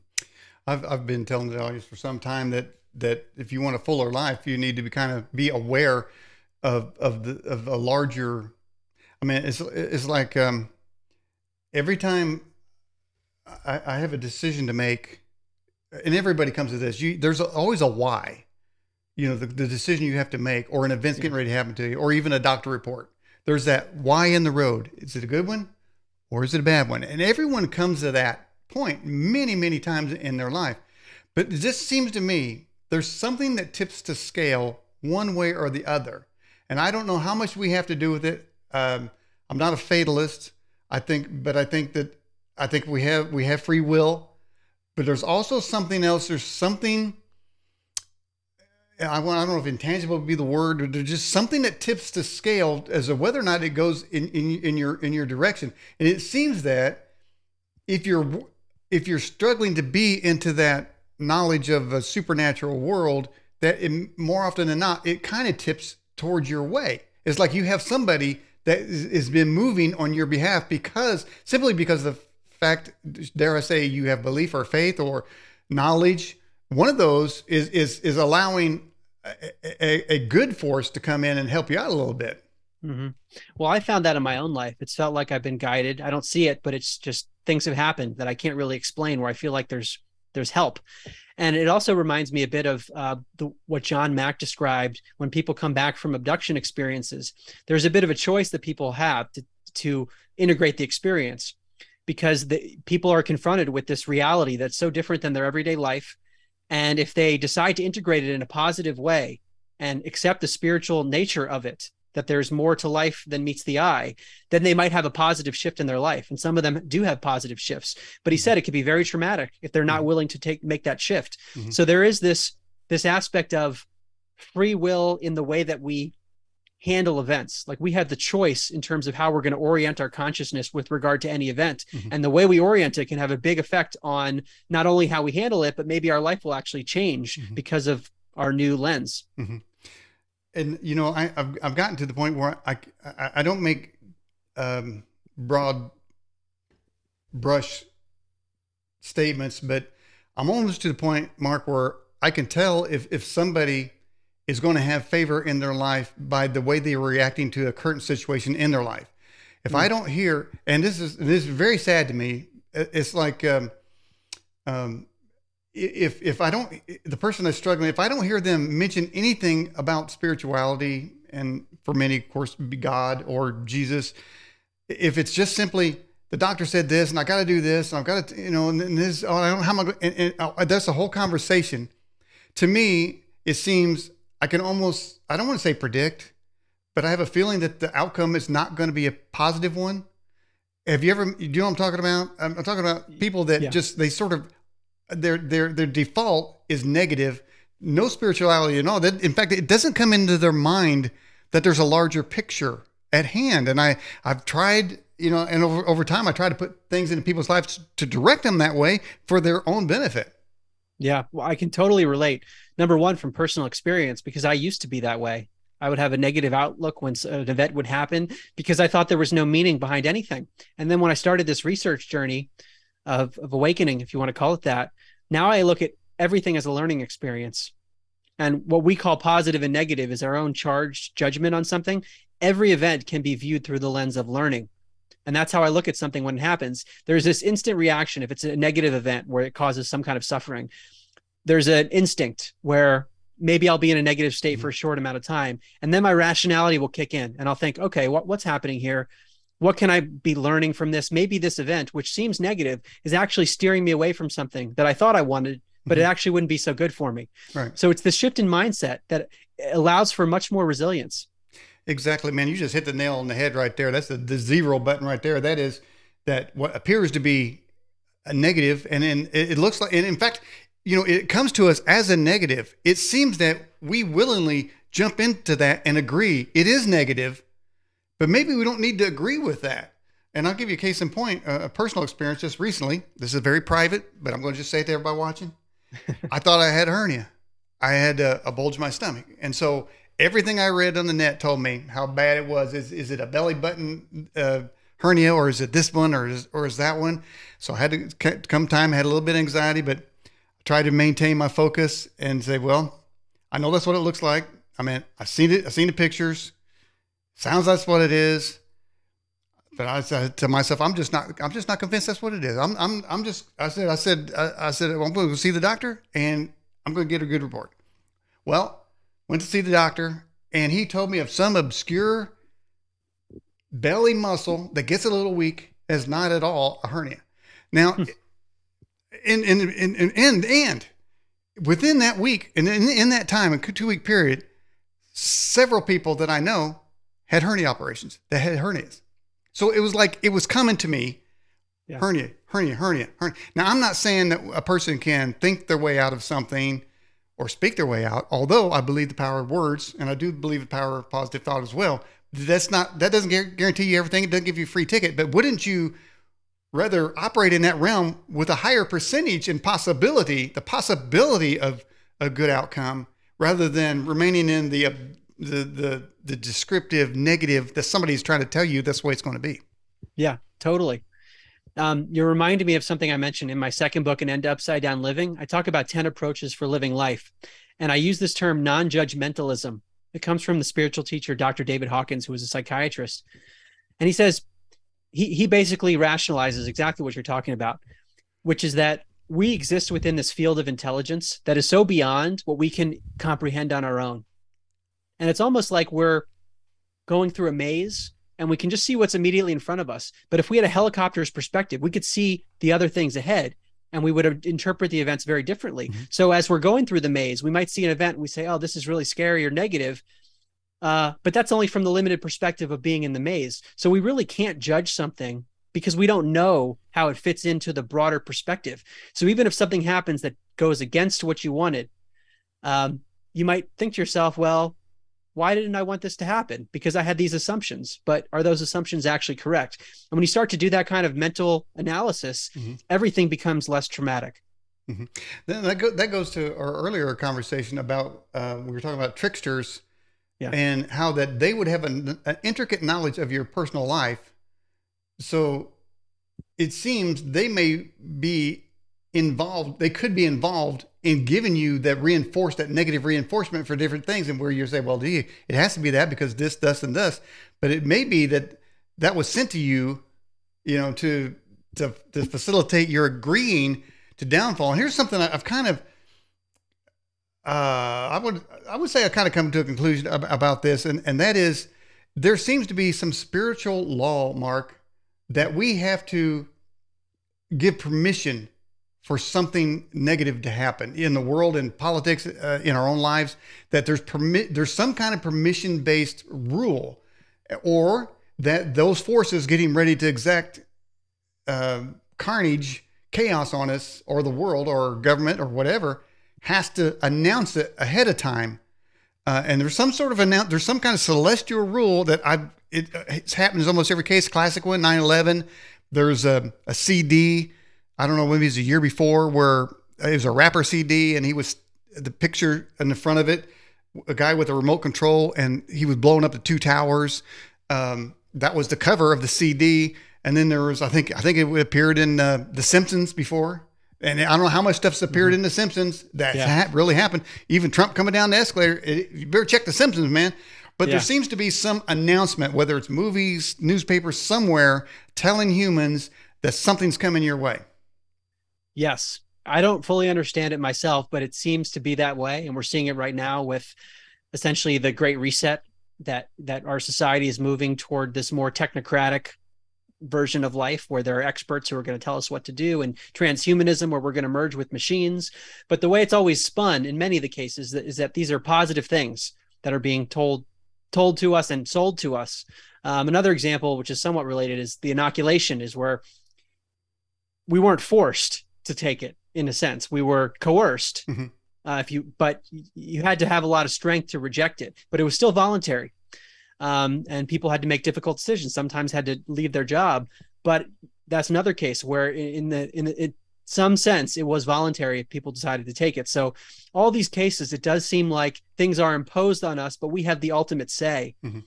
I've been telling the audience for some time that if you want a fuller life, you need to be aware of a larger. I mean, it's like every time I have a decision to make, and everybody comes to this. There's always a why. You know, the decision you have to make, or an event's getting ready to happen to you, or even a doctor report. There's that why in the road. Is it a good one, or is it a bad one? And everyone comes to that point many, many times in their life. But it just seems to me there's something that tips the scale one way or the other. And I don't know how much we have to do with it. I'm not a fatalist. I think we have free will. But there's also something else. There's something, I don't know if intangible would be the word, or there's just something that tips the scale as to whether or not it goes in your direction. And it seems that if you're struggling to be into that knowledge of a supernatural world, that more often than not, it kind of tips towards your way. It's like you have somebody that has been moving on your behalf simply because of the fact, dare I say, you have belief or faith or knowledge. One of those is allowing a good force to come in and help you out a little bit. Mm-hmm. Well, I found that in my own life. It's felt like I've been guided. I don't see it, but it's just things have happened that I can't really explain, where I feel like there's help. And it also reminds me a bit of what John Mack described when people come back from abduction experiences. There's a bit of a choice that people have to integrate the experience, because people are confronted with this reality that's so different than their everyday life. And if they decide to integrate it in a positive way and accept the spiritual nature of it, that there's more to life than meets the eye, then they might have a positive shift in their life. And some of them do have positive shifts. But he said it could be very traumatic if they're not willing to make that shift. Mm-hmm. So there is this aspect of free will in the way that we handle events. Like we have the choice in terms of how we're going to orient our consciousness with regard to any event. Mm-hmm. And the way we orient it can have a big effect on not only how we handle it, but maybe our life will actually change mm-hmm. because of our new lens. Mm-hmm. And, you know, I've gotten to the point where I don't make broad brush statements, but I'm almost to the point, Mark, where I can tell if somebody is going to have favor in their life by the way they are reacting to a current situation in their life. If I don't hear, and this is very sad to me, it's like if I don't, the person that's struggling, if I don't hear them mention anything about spirituality and for many, of course, be God or Jesus. If it's just simply the doctor said this, and I got to do this, and I've got to, and this, oh, I don't know how am I going, and that's a whole conversation. To me, it seems I can almost, I don't want to say predict, but I have a feeling that the outcome is not going to be a positive one. Have you ever, do you know what I'm talking about? I'm talking about people that just, they sort of, their default is negative, no spirituality at all. That, in fact, it doesn't come into their mind that there's a larger picture at hand. And I've tried, and over time, I try to put things into people's lives to direct them that way for their own benefit. Yeah, well, I can totally relate. Number one, from personal experience, because I used to be that way. I would have a negative outlook when an event would happen because I thought there was no meaning behind anything. And then when I started this research journey of awakening, if you want to call it that, now I look at everything as a learning experience. And what we call positive and negative is our own charged judgment on something. Every event can be viewed through the lens of learning. And that's how I look at something when it happens. There's this instant reaction. If it's a negative event where it causes some kind of suffering, there's an instinct where maybe I'll be in a negative state for a short amount of time. And then my rationality will kick in and I'll think, okay, what's happening here? What can I be learning from this? Maybe this event, which seems negative, is actually steering me away from something that I thought I wanted, but it actually wouldn't be so good for me. Right. So it's the shift in mindset that allows for much more resilience. Exactly, man. You just hit the nail on the head right there. That's the zero button right there. That is that what appears to be a negative, and then it looks like, and in fact, it comes to us as a negative. It seems that we willingly jump into that and agree it is negative, but maybe we don't need to agree with that. And I'll give you a case in point, a personal experience just recently. This is very private, but I'm going to just say it to everybody watching. I thought I had a hernia. I had a bulge in my stomach. And so everything I read on the net told me how bad it was. Is it a belly button hernia, or is it this one, or is that one? So I had to come time, I had a little bit of anxiety, but I tried to maintain my focus and say, well, I know that's what it looks like. I mean, I've seen it. I've seen the pictures. Sounds like that's what it is. But I said to myself, I'm just not convinced that's what it is. I said, well, I'm going to see the doctor and I'm going to get a good report. Well, went to see the doctor and he told me of some obscure belly muscle that gets a little weak is not at all a hernia. Now, and within that week, and in that time, a 2-week period, several people that I know had hernia operations, that had hernias. So it was like, it was coming to me, hernia. Now, I'm not saying that a person can think their way out of something or speak their way out, although I believe the power of words, and I do believe the power of positive thought as well. That doesn't guarantee you everything. It doesn't give you a free ticket, but wouldn't you rather operate in that realm with a higher percentage and the possibility of a good outcome, rather than remaining in the descriptive negative that somebody's trying to tell you that's the way it's going to be? Yeah, totally. You're reminding me of something I mentioned in my second book, An End to Upside Down Living. I talk about 10 approaches for living life. And I use this term non-judgmentalism. It comes from the spiritual teacher, Dr. David Hawkins, who was a psychiatrist. And he says, he basically rationalizes exactly what you're talking about, which is that we exist within this field of intelligence that is so beyond what we can comprehend on our own. And it's almost like we're going through a maze and we can just see what's immediately in front of us. But if we had a helicopter's perspective, we could see the other things ahead and we would interpret the events very differently. Mm-hmm. So as we're going through the maze, we might see an event and we say, oh, this is really scary or negative. But that's only from the limited perspective of being in the maze. So we really can't judge something because we don't know how it fits into the broader perspective. So even if something happens that goes against what you wanted, you might think to yourself, well, why didn't I want this to happen? Because I had these assumptions, but are those assumptions actually correct? And when you start to do that kind of mental analysis, mm-hmm. everything becomes less traumatic. Mm-hmm. That goes to our earlier conversation about, we were talking about tricksters, and how that they would have an intricate knowledge of your personal life. So it seems they may be involved. They could be involved in giving you that negative reinforcement for different things. And where you say, well, it has to be that because this, thus, and thus. But it may be that was sent to you, to facilitate your agreeing to downfall. And here's something I've kind of, I would say I kind of come to a conclusion about this, and that is there seems to be some spiritual law, Mark, that we have to give permission for something negative to happen in the world, in politics, in our own lives. That there's some kind of permission based rule, or that those forces getting ready to exact carnage, chaos on us, or the world, or government, or whatever, has to announce it ahead of time. And there's some sort of there's some kind of celestial rule that it's happened in almost every case. Classic one, 9/11. There's a CD. I don't know, maybe it was a year before, where it was a rapper CD, and he was the picture in the front of it, a guy with a remote control, and he was blowing up the two towers. That was the cover of the CD. And then there was, I think it appeared in The Simpsons before. And I don't know how much stuff's appeared in The Simpsons that really happened. Even Trump coming down the escalator. You better check The Simpsons, man. But there seems to be some announcement, whether it's movies, newspapers, somewhere, telling humans that something's coming your way. Yes. I don't fully understand it myself, but it seems to be that way. And we're seeing it right now with essentially the Great Reset, that our society is moving toward this more technocratic version of life, where there are experts who are going to tell us what to do, and transhumanism, where we're going to merge with machines. But the way it's always spun in many of the cases is that these are positive things that are being told to us and sold to us. Another example, which is somewhat related, is the inoculation, is where we weren't forced to take it. In a sense, we were coerced. Mm-hmm. But you had to have a lot of strength to reject it, but it was still voluntary. And people had to make difficult decisions, sometimes had to leave their job. But that's another case where in some sense, it was voluntary if people decided to take it. So all these cases, it does seem like things are imposed on us, but we have the ultimate say. Mm-hmm.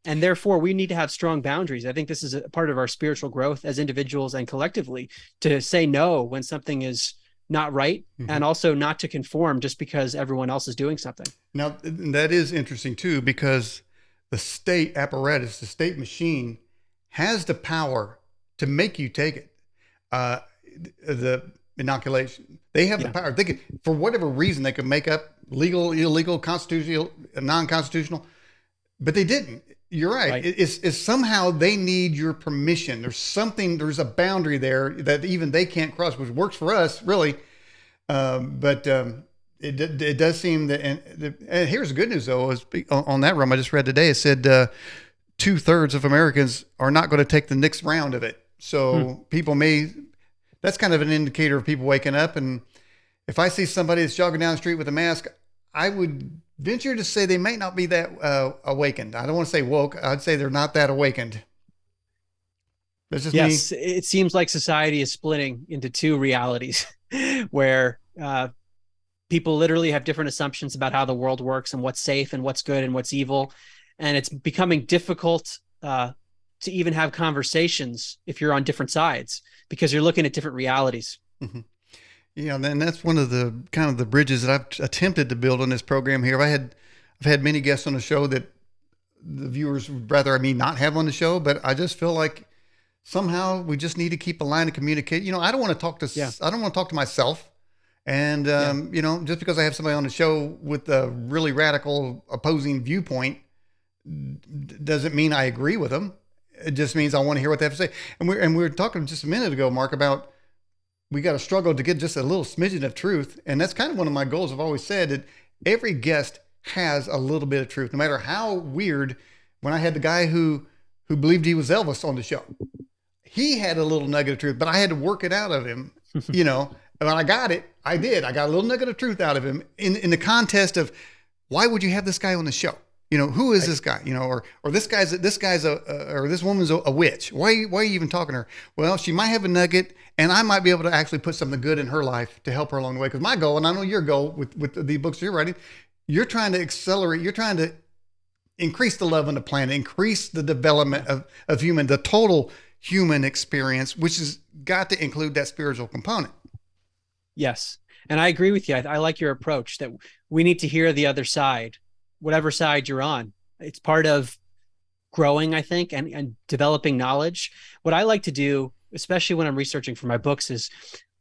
And therefore, we need to have strong boundaries. I think this is a part of our spiritual growth as individuals and collectively, to say no when something is not right, mm-hmm. and also not to conform just because everyone else is doing something. Now, that is interesting too, because the state apparatus, the state machine, has the power to make you take it. The inoculation, they have the power. They could, for whatever reason, they could make up legal, illegal, constitutional, non-constitutional, but they didn't. You're right. It's somehow they need your permission. There's a boundary there that even they can't cross, which works for us, really. But it does seem that, and here's the good news though, is on that realm I just read today, it said 2/3 of Americans are not going to take the next round of it. So people that's kind of an indicator of people waking up. And if I see somebody that's jogging down the street with a mask, I would venture to say they may not be that awakened. I don't want to say woke. I'd say they're not that awakened. That's just me. It seems like society is splitting into two realities where people literally have different assumptions about how the world works and what's safe and what's good and what's evil. And it's becoming difficult to even have conversations if you're on different sides, because you're looking at different realities. Mm-hmm. Yeah, and that's one of the kind of the bridges that I've attempted to build on this program here. I've had many guests on the show that the viewers would rather me not have on the show, but I just feel like somehow we just need to keep a line of communication. I don't want to talk to myself. And, just because I have somebody on the show with a really radical opposing viewpoint doesn't mean I agree with them. It just means I want to hear what they have to say. And we were talking just a minute ago, Mark, about we got to struggle to get just a little smidgen of truth. And that's kind of one of my goals. I've always said that every guest has a little bit of truth, no matter how weird. When I had the guy who believed he was Elvis on the show, he had a little nugget of truth, but I had to work it out of him, and when I got it, I did. I got a little nugget of truth out of him in the contest of, why would you have this guy on the show? Who is this guy? Or this guy's or this woman's a witch. Why are you even talking to her? Well, she might have a nugget, and I might be able to actually put something good in her life to help her along the way. Because my goal, and I know your goal with the books you're writing, you're trying to accelerate. You're trying to increase the love on the planet, increase the development of the total human experience, which has got to include that spiritual component. Yes. And I agree with you. I like your approach that we need to hear the other side, whatever side you're on. It's part of growing, I think, and developing knowledge. What I like to do, especially when I'm researching for my books, is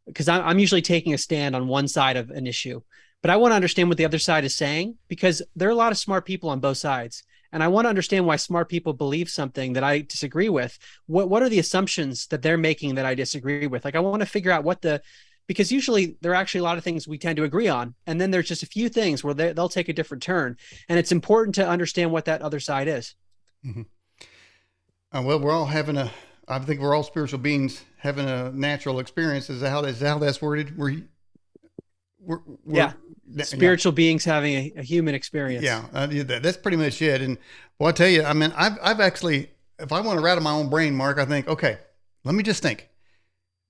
because I'm usually taking a stand on one side of an issue, But I want to understand what the other side is saying, because there are a lot of smart people on both sides. And I want to understand why smart people believe something that I disagree with. What are the assumptions that they're making that I disagree with? Like, I want to figure out because usually there are actually a lot of things we tend to agree on. And then there's just a few things where they'll take a different turn. And it's important to understand what that other side is. Mm-hmm. Well, I think we're all spiritual beings having a natural experience. Is that how that's worded? Yeah. Spiritual beings having a human experience. Yeah. That's pretty much it. And well, I'll tell you, I mean, I've actually, if I want to rattle my own brain, Mark, I think, okay, let me just think.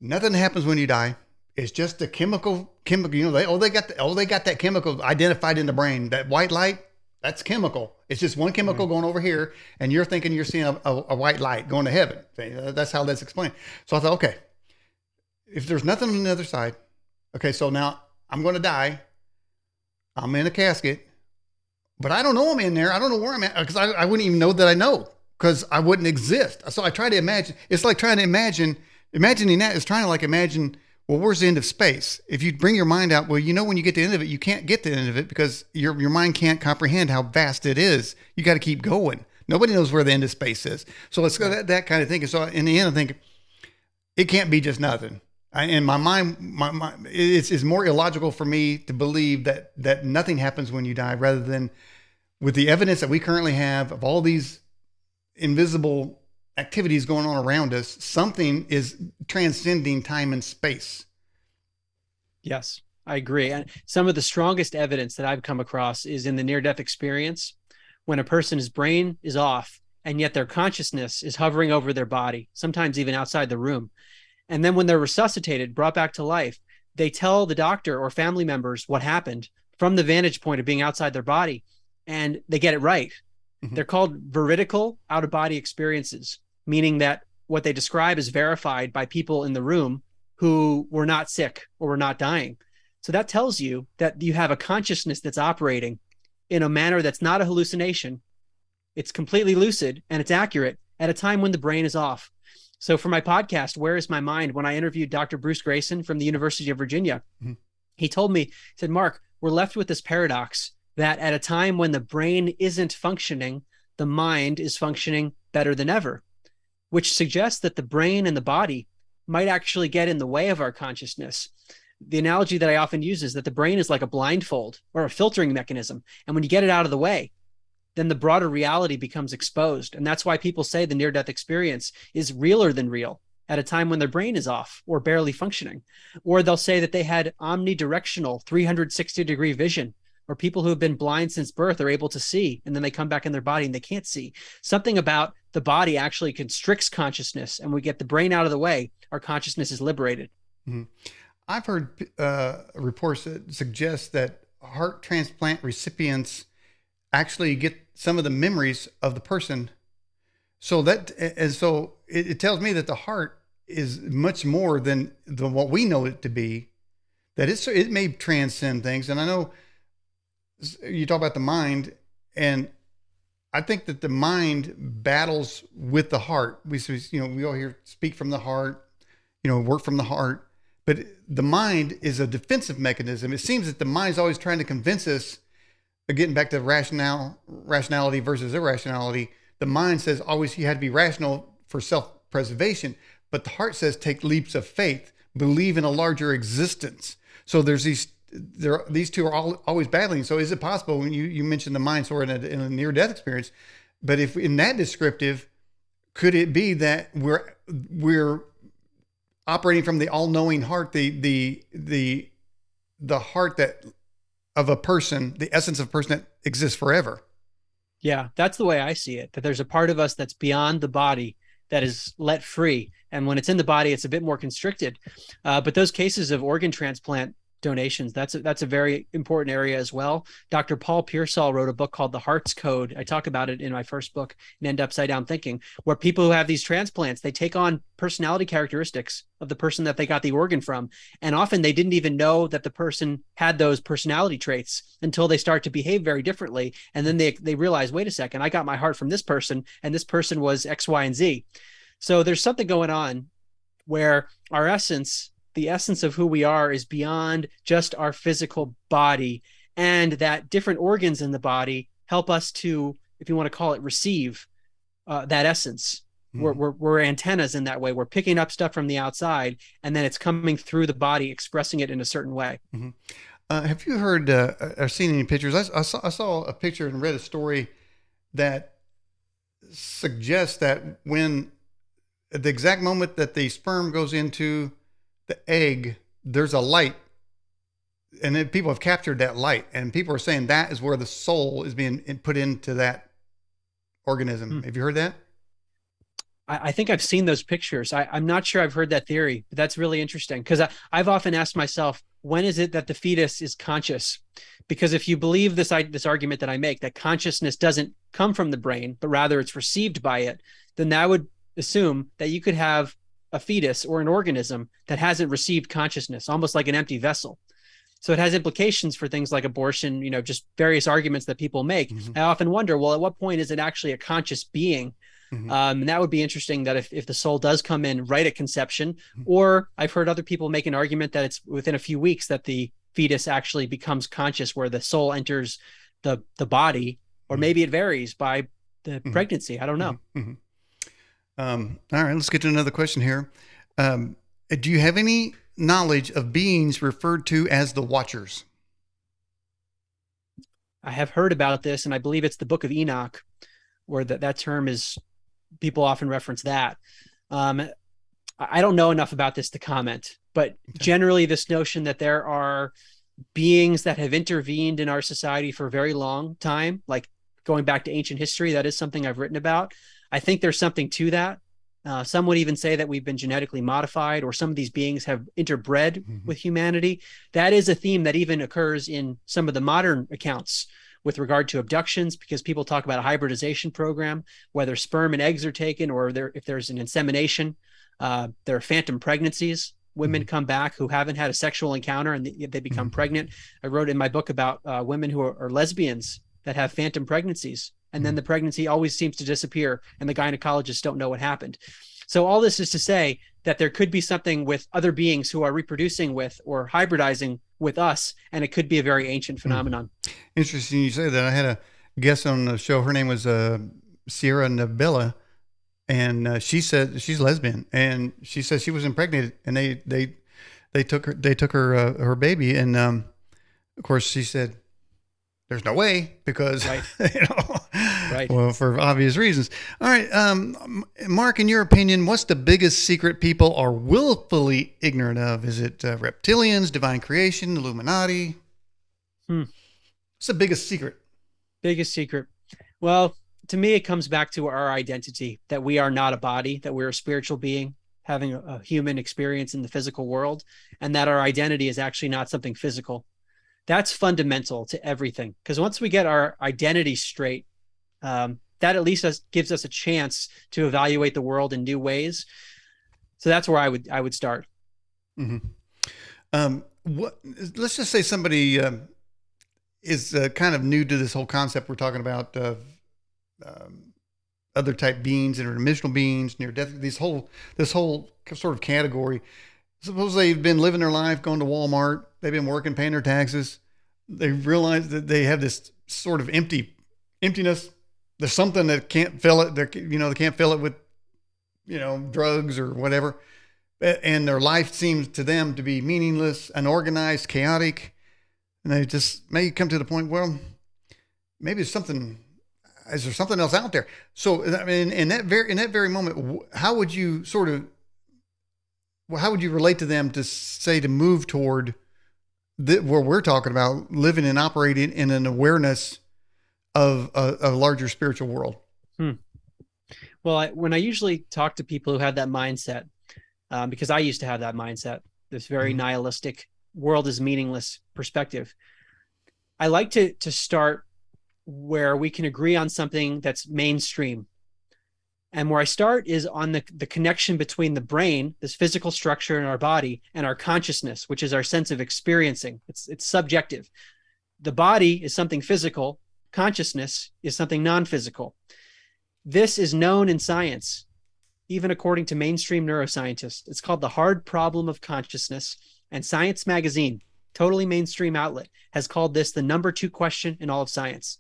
Nothing happens when you die. It's just a chemical, they got that chemical identified in the brain. That white light, that's chemical. It's just one chemical going over here, and you're thinking you're seeing a white light going to heaven. That's how that's explained. So I thought, okay, if there's nothing on the other side, okay, so now I'm going to die. I'm in a casket, but I don't know I'm in there. I don't know where I'm at, because I wouldn't even know that I know, because I wouldn't exist. So I try to imagine. It's like trying to imagining that is trying to like imagine, well, where's the end of space? If you bring your mind out, well, when you get to the end of it, you can't get to the end of it because your mind can't comprehend how vast it is. You got to keep going. Nobody knows where the end of space is. So it's that kind of thing. So in the end, I think it can't be just nothing. In my mind, it's more illogical for me to believe that nothing happens when you die, rather than with the evidence that we currently have of all these invisible activities going on around us, something is transcending time and space. Yes, I agree. And some of the strongest evidence that I've come across is in the near-death experience, when a person's brain is off and yet their consciousness is hovering over their body, sometimes even outside the room. And then when they're resuscitated, brought back to life, they tell the doctor or family members what happened from the vantage point of being outside their body, and they get it right. Mm-hmm. They're called veridical out-of-body experiences, meaning that what they describe is verified by people in the room who were not sick or were not dying. So that tells you that you have a consciousness that's operating in a manner that's not a hallucination. It's completely lucid and it's accurate at a time when the brain is off. So for my podcast, Where is My Mind? When I interviewed Dr. Bruce Grayson from the University of Virginia, he told me, he said, Mark, we're left with this paradox that at a time when the brain isn't functioning, the mind is functioning better than ever, which suggests that the brain and the body might actually get in the way of our consciousness. The analogy that I often use is that the brain is like a blindfold or a filtering mechanism. And when you get it out of the way, then the broader reality becomes exposed. And that's why people say the near-death experience is realer than real at a time when their brain is off or barely functioning. Or they'll say that they had omnidirectional 360-degree vision, or people who have been blind since birth are able to see, and then they come back in their body and they can't see. Something about the body actually constricts consciousness, and we get the brain out of the way, our consciousness is liberated. Mm-hmm. I've heard reports that suggest that heart transplant recipients actually get some of the memories of the person. So it tells me that the heart is much more than what we know it to be, that it may transcend things. And I know you talk about the mind, and I think that the mind battles with the heart. We all hear speak from the heart, work from the heart, but the mind is a defensive mechanism. It seems that the mind is always trying to convince us, getting back to rationality versus irrationality. The mind says always you had to be rational for self-preservation, but the heart says take leaps of faith, believe in a larger existence. So these two are always battling. So is it possible, when you mentioned the mind sort of in a near-death experience, but if in that descriptive, could it be that we're operating from the all-knowing heart, the heart that of a person, the essence of a person that exists forever? Yeah, that's the way I see it, that there's a part of us that's beyond the body that is let free. And when it's in the body, it's a bit more constricted. But those cases of organ transplant donations, that's a very important area as well. Dr. Paul Pearsall wrote a book called The Heart's Code. I talk about it in my first book, End Upside Down Thinking, where people who have these transplants, they take on personality characteristics of the person that they got the organ from. And often they didn't even know that the person had those personality traits until they start to behave very differently. And then they realize, wait a second, I got my heart from this person, and this person was X, Y, and Z. So there's something going on where our essence the essence of who we are is beyond just our physical body, and that different organs in the body help us to, if you want to call it, receive that essence. We're antennas in that way. We're picking up stuff from the outside, and then it's coming through the body, expressing it in a certain way. Have you heard or seen any pictures? I saw a picture and read a story that suggests that when at the exact moment that the sperm goes into the egg, there's a light, and then people have captured that light, and people are saying that is where the soul is being put into that organism. Have you heard that? I think I've seen those pictures. I'm not sure I've heard that theory, but that's really interesting, because I've often asked myself, when is it that the fetus is conscious? Because if you believe this argument that I make, that consciousness doesn't come from the brain, but rather it's received by it, then that would assume that you could have a fetus or an organism that hasn't received consciousness, almost like an empty vessel. So it has implications for things like abortion, just various arguments that people make. I often wonder, well, at what point is it actually a conscious being? And that would be interesting, that if the soul does come in right at conception, or I've heard other people make an argument that it's within a few weeks that the fetus actually becomes conscious, where the soul enters the body, or maybe it varies by the pregnancy. I don't know. All right, let's get to another question here. Do you have any knowledge of beings referred to as the Watchers? I have heard about this, and I believe it's the Book of Enoch, where that term is, people often reference that. I don't know enough about this to comment, but generally this notion that there are beings that have intervened in our society for a very long time, like going back to ancient history, that is something I've written about. I think there's something to that. Some would even say that we've been genetically modified, or some of these beings have interbred with humanity. That is a theme that even occurs in some of the modern accounts with regard to abductions, because people talk about a hybridization program, whether sperm and eggs are taken, or if there's an insemination. There are phantom pregnancies. Women come back who haven't had a sexual encounter, and they become pregnant. I wrote in my book about women who are lesbians that have phantom pregnancies, and then the pregnancy always seems to disappear, and the gynecologists don't know what happened. So all this is to say that there could be something with other beings who are reproducing with or hybridizing with us, and it could be a very ancient phenomenon. Interesting you say that. I had a guest on the show. Her name was Sierra Nabella, and she said she's lesbian, and she said she was impregnated, and they took her her baby, and of course she said there's no way, because right. Right. Well, for obvious reasons. All right, Mark, in your opinion, what's the biggest secret people are willfully ignorant of? Is it reptilians, divine creation, Illuminati? What's the biggest secret? Biggest secret. Well, to me, it comes back to our identity, that we are not a body, that we're a spiritual being having a human experience in the physical world, and that our identity is actually not something physical. That's fundamental to everything, because once we get our identity straight, that at least gives us a chance to evaluate the world in new ways. So that's where I would start. Let's just say somebody is kind of new to this whole concept we're talking about, other type beings, interdimensional beings, near death, this whole sort of category. Suppose they've been living their life, going to Walmart, they've been working, paying their taxes. They realize that they have this sort of emptiness. There's something that can't fill it. They can't fill it with, drugs or whatever. And their life seems to them to be meaningless, unorganized, chaotic. And they just may come to the point, well, maybe is there something else out there? So, I mean, in that very moment, how would you relate to them to say, to move toward where we're talking about living and operating in an awareness of a larger spiritual world? Well, when I usually talk to people who have that mindset, because I used to have that mindset, this very nihilistic world is meaningless perspective, I like to start where we can agree on something that's mainstream. And where I start is on the connection between the brain, this physical structure in our body, and our consciousness, which is our sense of experiencing. It's subjective. The body is something physical. Consciousness is something non-physical. This is known in science. even according to mainstream neuroscientists. It's called the hard problem of consciousness. And Science Magazine, totally mainstream outlet, has called this the number 2 question in all of science,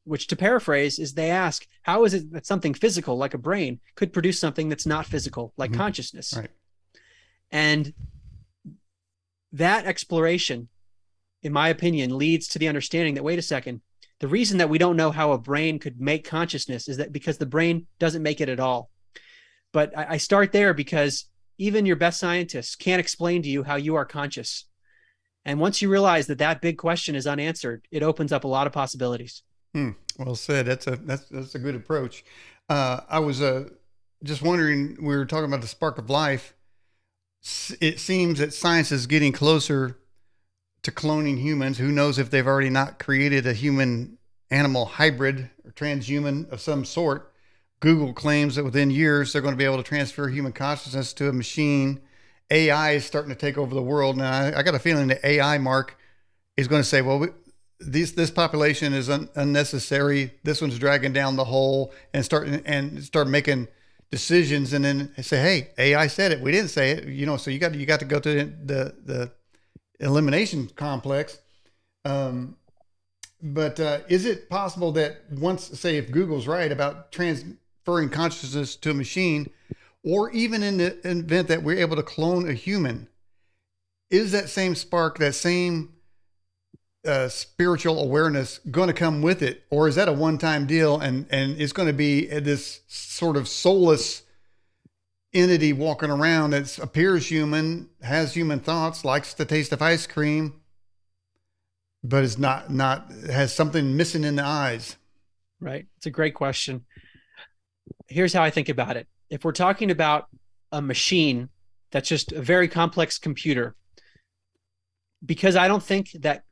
which, to paraphrase, is they ask, how is it that something physical like a brain could produce something that's not physical like consciousness? Right. And that exploration, in my opinion, leads to the understanding that, wait a second, the reason that we don't know how a brain could make consciousness is that because the brain doesn't make it at all. But I start there because even your best scientists can't explain to you how you are conscious. And once you realize that that big question is unanswered, it opens up a lot of possibilities. Well said. That's a good approach. I was just wondering, we were talking about the spark of life. It seems that science is getting closer to cloning humans. Who knows if they've already not created a human animal hybrid or transhuman of some sort. Google claims that within years, they're going to be able to transfer human consciousness to a machine. AI is starting to take over the world. Now, I got a feeling the AI, Mark, is going to say, well, this population is unnecessary. This one's dragging down the hole, and start making decisions, and then say, hey, AI said it. We didn't say it. So you got to go to the elimination complex. But is it possible that once, say, if Google's right about transferring consciousness to a machine, or even in the event that we're able to clone a human, is that same spark, that same spiritual awareness going to come with it? Or is that a one-time deal and it's going to be this sort of soulless entity walking around that appears human, has human thoughts, likes the taste of ice cream, but is not has something missing in the eyes? Right. It's a great question. Here's how I think about it. If we're talking about a machine that's just a very complex computer, because I don't think that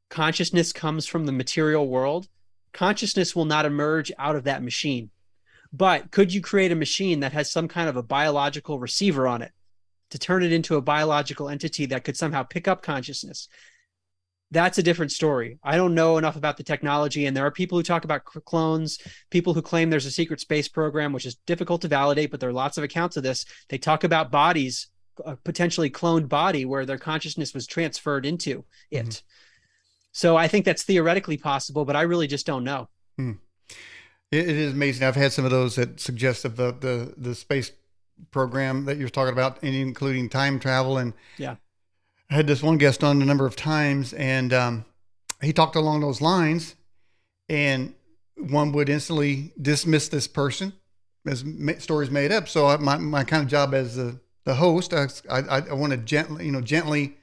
consciousness comes from the material world, consciousness will not emerge out of that machine. But could you create a machine that has some kind of a biological receiver on it to turn it into a biological entity that could somehow pick up consciousness? That's a different story. I don't know enough about the technology, and there are people who talk about clones, people who claim there's a secret space program, which is difficult to validate, but there are lots of accounts of this. They talk about bodies, a potentially cloned body where their consciousness was transferred into it. Mm-hmm. So I think that's theoretically possible, but I really just don't know. It is amazing. I've had some of those that suggest of the space program that you're talking about, including time travel. And yeah, I had this one guest on a number of times, and he talked along those lines, and one would instantly dismiss this person as stories made up. So my kind of job as the host, I want to gently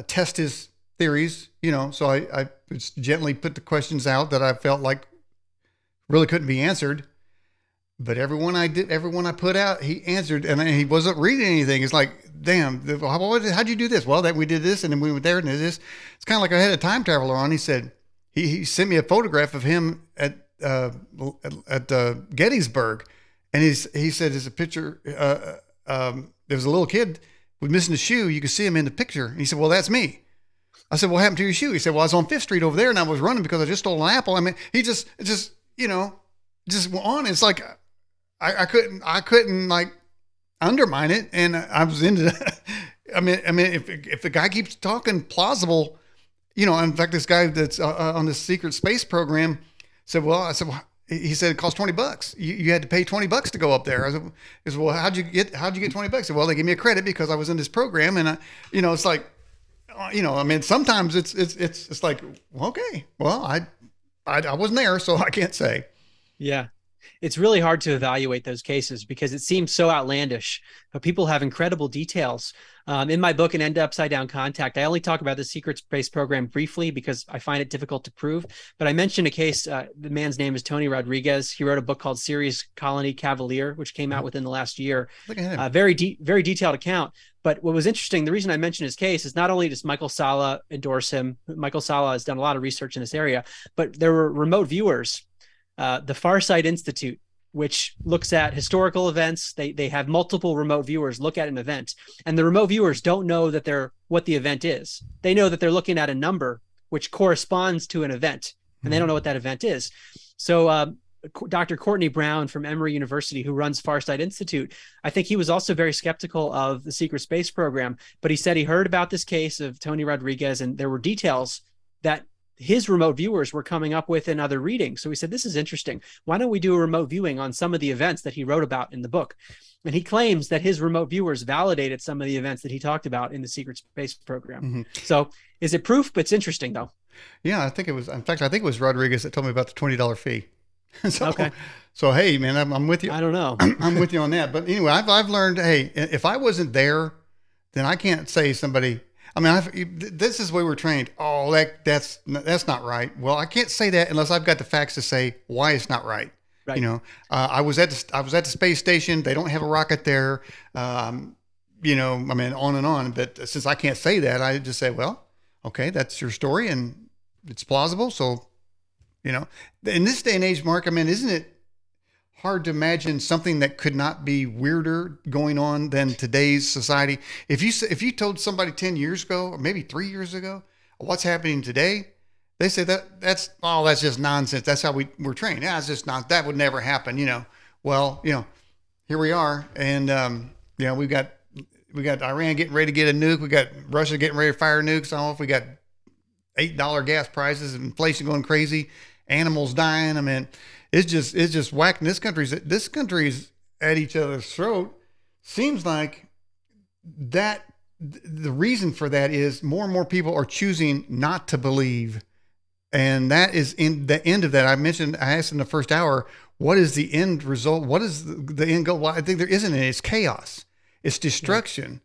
test his theories, so I just gently put the questions out that I felt like really couldn't be answered. But everyone I put out, he answered, and he wasn't reading anything. It's like, damn, how'd you do this? Well, that we did this, and then we went there, and this. It's kind of like I had a time traveler on. He said he sent me a photograph of him at Gettysburg, and he said there's a picture. There was a little kid with missing a shoe. You could see him in the picture. And he said, well, that's me. I said, what happened to your shoe? He said, well, I was on 5th Street over there, and I was running because I just stole an apple. I mean, he just on. It's like I couldn't like undermine it, and I was into that. I mean, if the guy keeps talking plausible, in fact, this guy that's on this secret space program said, he said it cost $20. You had to pay $20 to go up there. I said, well, how'd you get $20? I said, well, they gave me a credit because I was in this program, and it's like, sometimes it's like, okay, well, I wasn't there, so I can't say. Yeah. It's really hard to evaluate those cases because it seems so outlandish, but people have incredible details. In my book, An End Upside Down Contact, I only talk about the secret space program briefly because I find it difficult to prove. But I mentioned a case, the man's name is Tony Rodriguez. He wrote a book called Sirius Colony Cavalier, which came out within the last year. Look at him. Very detailed account. But what was interesting, the reason I mentioned his case is not only does Michael Salla endorse him, Michael Salla has done a lot of research in this area, but there were remote viewers. The Farsight Institute, which looks at historical events. They have multiple remote viewers look at an event, and the remote viewers don't know that what the event is. They know that they're looking at a number which corresponds to an event, and they don't know what that event is. So Dr. Courtney Brown from Emory University, who runs Farsight Institute, I think he was also very skeptical of the secret space program, but he said he heard about this case of Tony Rodriguez, and there were details that his remote viewers were coming up with in other readings. So he said, this is interesting. Why don't we do a remote viewing on some of the events that he wrote about in the book? And he claims that his remote viewers validated some of the events that he talked about in the secret space program. Mm-hmm. So is it proof? But it's interesting, though. Yeah, I think it was. In fact, I think it was Rodriguez that told me about the $20 fee. Okay. So, hey, man, I'm with you. I don't know. I'm with you on that. But anyway, I've learned, hey, if I wasn't there, then I can't say somebody. I mean, this is the way we're trained. Oh, that's not right. Well, I can't say that unless I've got the facts to say why it's not right. Right. You know, I was at the space station. They don't have a rocket there. You know, I mean, on and on. But since I can't say that, I just say, well, okay, that's your story and it's plausible. So, you know, in this day and age, Mark, I mean, isn't it hard to imagine something that could not be weirder going on than today's society? If you told somebody 10 years ago, or maybe 3 years ago, what's happening today, they say that's just nonsense. That's how we're trained. Yeah, it's just not, that would never happen, you know. Well, you know, here we are. And, you know, we got Iran getting ready to get a nuke. We got Russia getting ready to fire nukes off. We got $8 gas prices, inflation going crazy, animals dying. I mean, it's just whacking. This country's at each other's throat. Seems like that the reason for that is more and more people are choosing not to believe. And that is in the end of that. I asked in the first hour, what is the end result? What is the end goal? Well, I think there isn't any. It's chaos. It's destruction.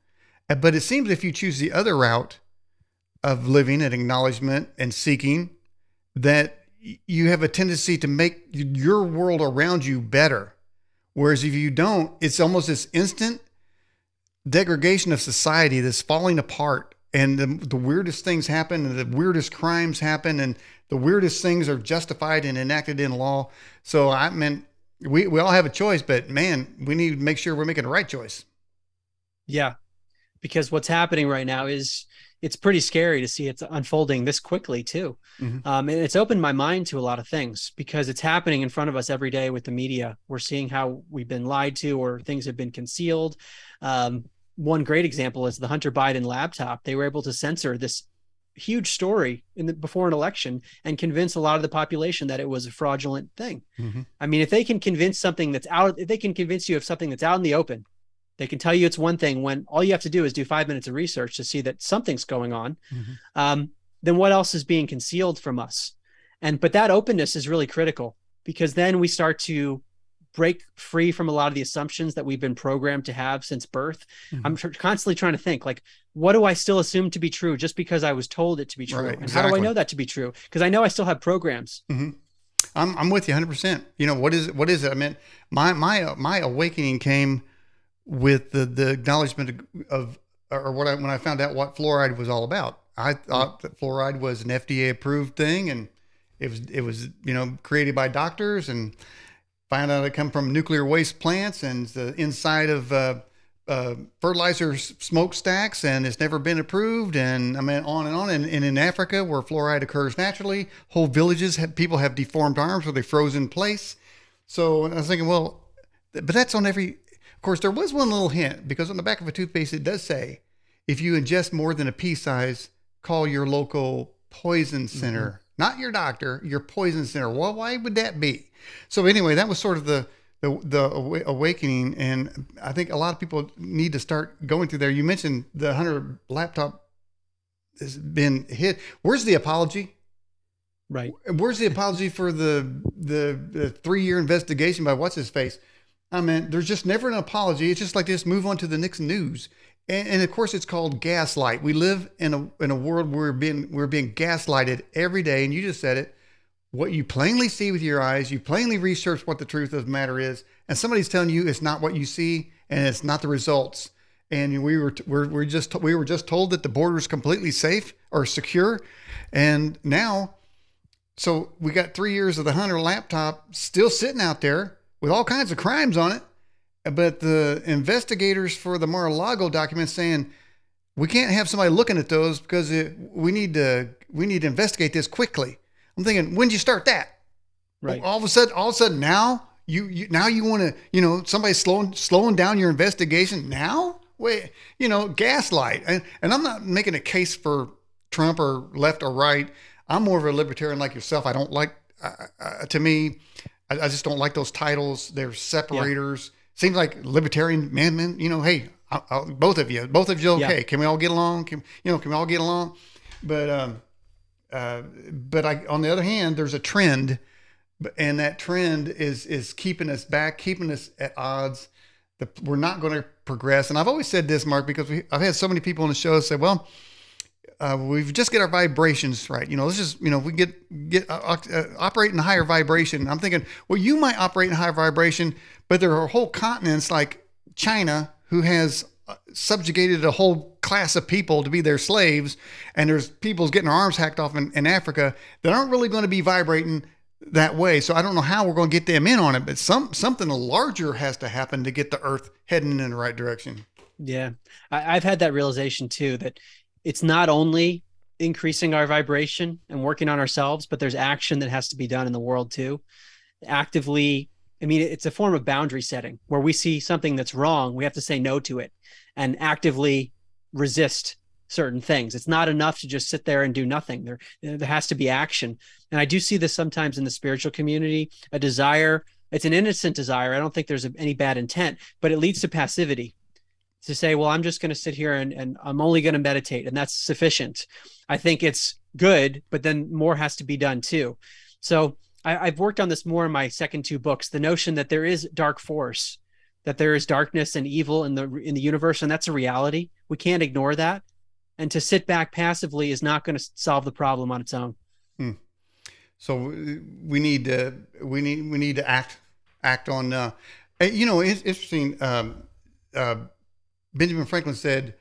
Yeah. But it seems if you choose the other route of living and acknowledgement and seeking, that you have a tendency to make your world around you better. Whereas if you don't, it's almost this instant degradation of society, this falling apart. And the weirdest things happen, and the weirdest crimes happen, and the weirdest things are justified and enacted in law. So I mean, we all have a choice, but man, we need to make sure we're making the right choice. Yeah, because what's happening right now is it's pretty scary to see it's unfolding this quickly too. Mm-hmm. And it's opened my mind to a lot of things because it's happening in front of us every day with the media. We're seeing how we've been lied to or things have been concealed. One great example is the Hunter Biden laptop. They were able to censor this huge story before an election and convince a lot of the population that it was a fraudulent thing. Mm-hmm. I mean, if they can convince if they can convince you of something that's out in the open, they can tell you it's one thing when all you have to do is do 5 minutes of research to see that something's going on. Mm-hmm. Then what else is being concealed from us? But that openness is really critical because then we start to break free from a lot of the assumptions that we've been programmed to have since birth. Mm-hmm. I'm constantly trying to think, like, what do I still assume to be true just because I was told it to be true? Right, and exactly. How do I know that to be true? Because I know I still have programs. Mm-hmm. I'm with you 100%. You know, what is it? I mean, my awakening came with the acknowledgement of when I found out what fluoride was all about. I thought that fluoride was an FDA approved thing, and it was you know, created by doctors, and found out it come from nuclear waste plants and the inside of fertilizer smokestacks, and it's never been approved. And I mean, on and on. And in Africa, where fluoride occurs naturally, whole villages people have deformed arms where they froze in place. So I was thinking, well, but that's on every. Of course, there was one little hint, because on the back of a toothpaste it does say, if you ingest more than a pea size, call your local poison center. Mm-hmm. Not your doctor, your poison center. Well, why would that be? So anyway, that was sort of the awakening, and I think a lot of people need to start going through there. You mentioned the Hunter laptop has been hit. Where's the apology? Right. Where's the apology for the 3-year investigation by what's his face? I mean, there's just never an apology. It's just like this. Move on to the next news. And of course, it's called gaslight. We live in a world where we're being gaslighted every day. And you just said it. What you plainly see with your eyes, you plainly research what the truth of the matter is, and somebody's telling you it's not what you see and it's not the results. And we were just told that the border is completely safe or secure, and now, so we got 3 years of the Hunter laptop still sitting out there with all kinds of crimes on it. But the investigators for the Mar-a-Lago documents saying we can't have somebody looking at those because we need to investigate this quickly. I'm thinking, when did you start that? Right. All of a sudden now now you want to, somebody slowing down your investigation now. Wait, gaslight. And I'm not making a case for Trump or left or right. I'm more of a libertarian like yourself. I don't like, to me, I just don't like those titles. They're separators. Yeah. Seems like libertarian man, hey, both of you, okay. Yeah. Can we all get along? Can we all get along? But on the other hand, there's a trend, and that trend is keeping us back, keeping us at odds. We're not going to progress. And I've always said this, Mark, because I've had so many people on the show say, well, we've just get our vibrations right. Let's just, we get operate in a higher vibration. I'm thinking, well, you might operate in a higher vibration, but there are whole continents like China who has subjugated a whole class of people to be their slaves. And there's people's getting their arms hacked off in Africa that aren't really going to be vibrating that way. So I don't know how we're going to get them in on it, but something larger has to happen to get the earth heading in the right direction. Yeah. I've had that realization too, that it's not only increasing our vibration and working on ourselves, but there's action that has to be done in the world too. Actively, it's a form of boundary setting where we see something that's wrong. We have to say no to it and actively resist certain things. It's not enough to just sit there and do nothing. There has to be action. And I do see this sometimes in the spiritual community, a desire. It's an innocent desire. I don't think there's any bad intent, but it leads to passivity. To say, well, I'm just going to sit here and I'm only going to meditate, and that's sufficient. I think it's good, but then more has to be done too. So I've worked on this more in my second two books, the notion that there is dark force, that there is darkness and evil in the universe, and that's a reality. We can't ignore that. And to sit back passively is not going to solve the problem on its own. So we need to act on. It's interesting. Benjamin Franklin said,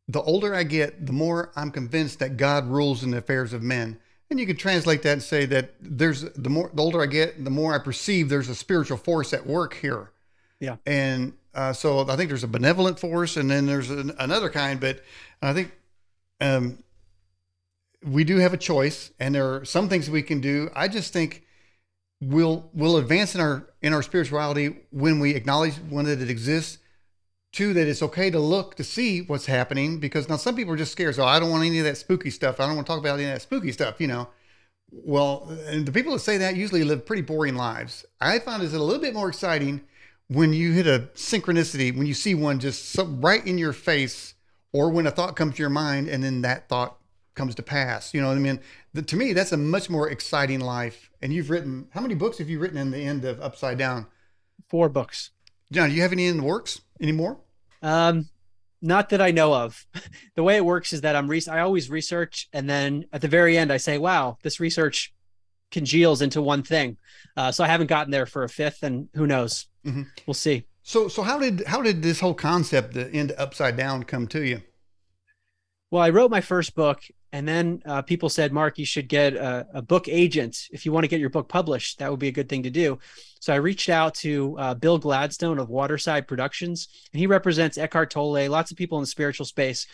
"The older I get, the more I'm convinced that God rules in the affairs of men." And you could translate that and say that the older I get, the more I perceive there's a spiritual force at work here. Yeah. And so I think there's a benevolent force, and then there's another kind. But I think we do have a choice, and there are some things we can do. I just think we'll advance in our spirituality when we acknowledge, one, that it exists. Two, that it's okay to look to see what's happening, because now some people are just scared. So I don't want any of that spooky stuff. I don't want to talk about any of that spooky stuff, Well, and the people that say that usually live pretty boring lives. I found it's a little bit more exciting when you hit a synchronicity, when you see one just right in your face, or when a thought comes to your mind and then that thought comes to pass. You know what I mean? To me, that's a much more exciting life. And how many books have you written in the end of Upside Down? 4 books. John, do you have any in the works anymore? Not that I know of. The way it works is that I always research, and then at the very end I say, wow, this research congeals into one thing. So I haven't gotten there for a 5th, and who knows? Mm-hmm. We'll see. So how did this whole concept, the end Upside Down, come to you? Well, I wrote my first book, and then people said, Mark, you should get a book agent. If you want to get your book published, that would be a good thing to do. So I reached out to Bill Gladstone of Waterside Productions, and he represents Eckhart Tolle, lots of people in the spiritual space.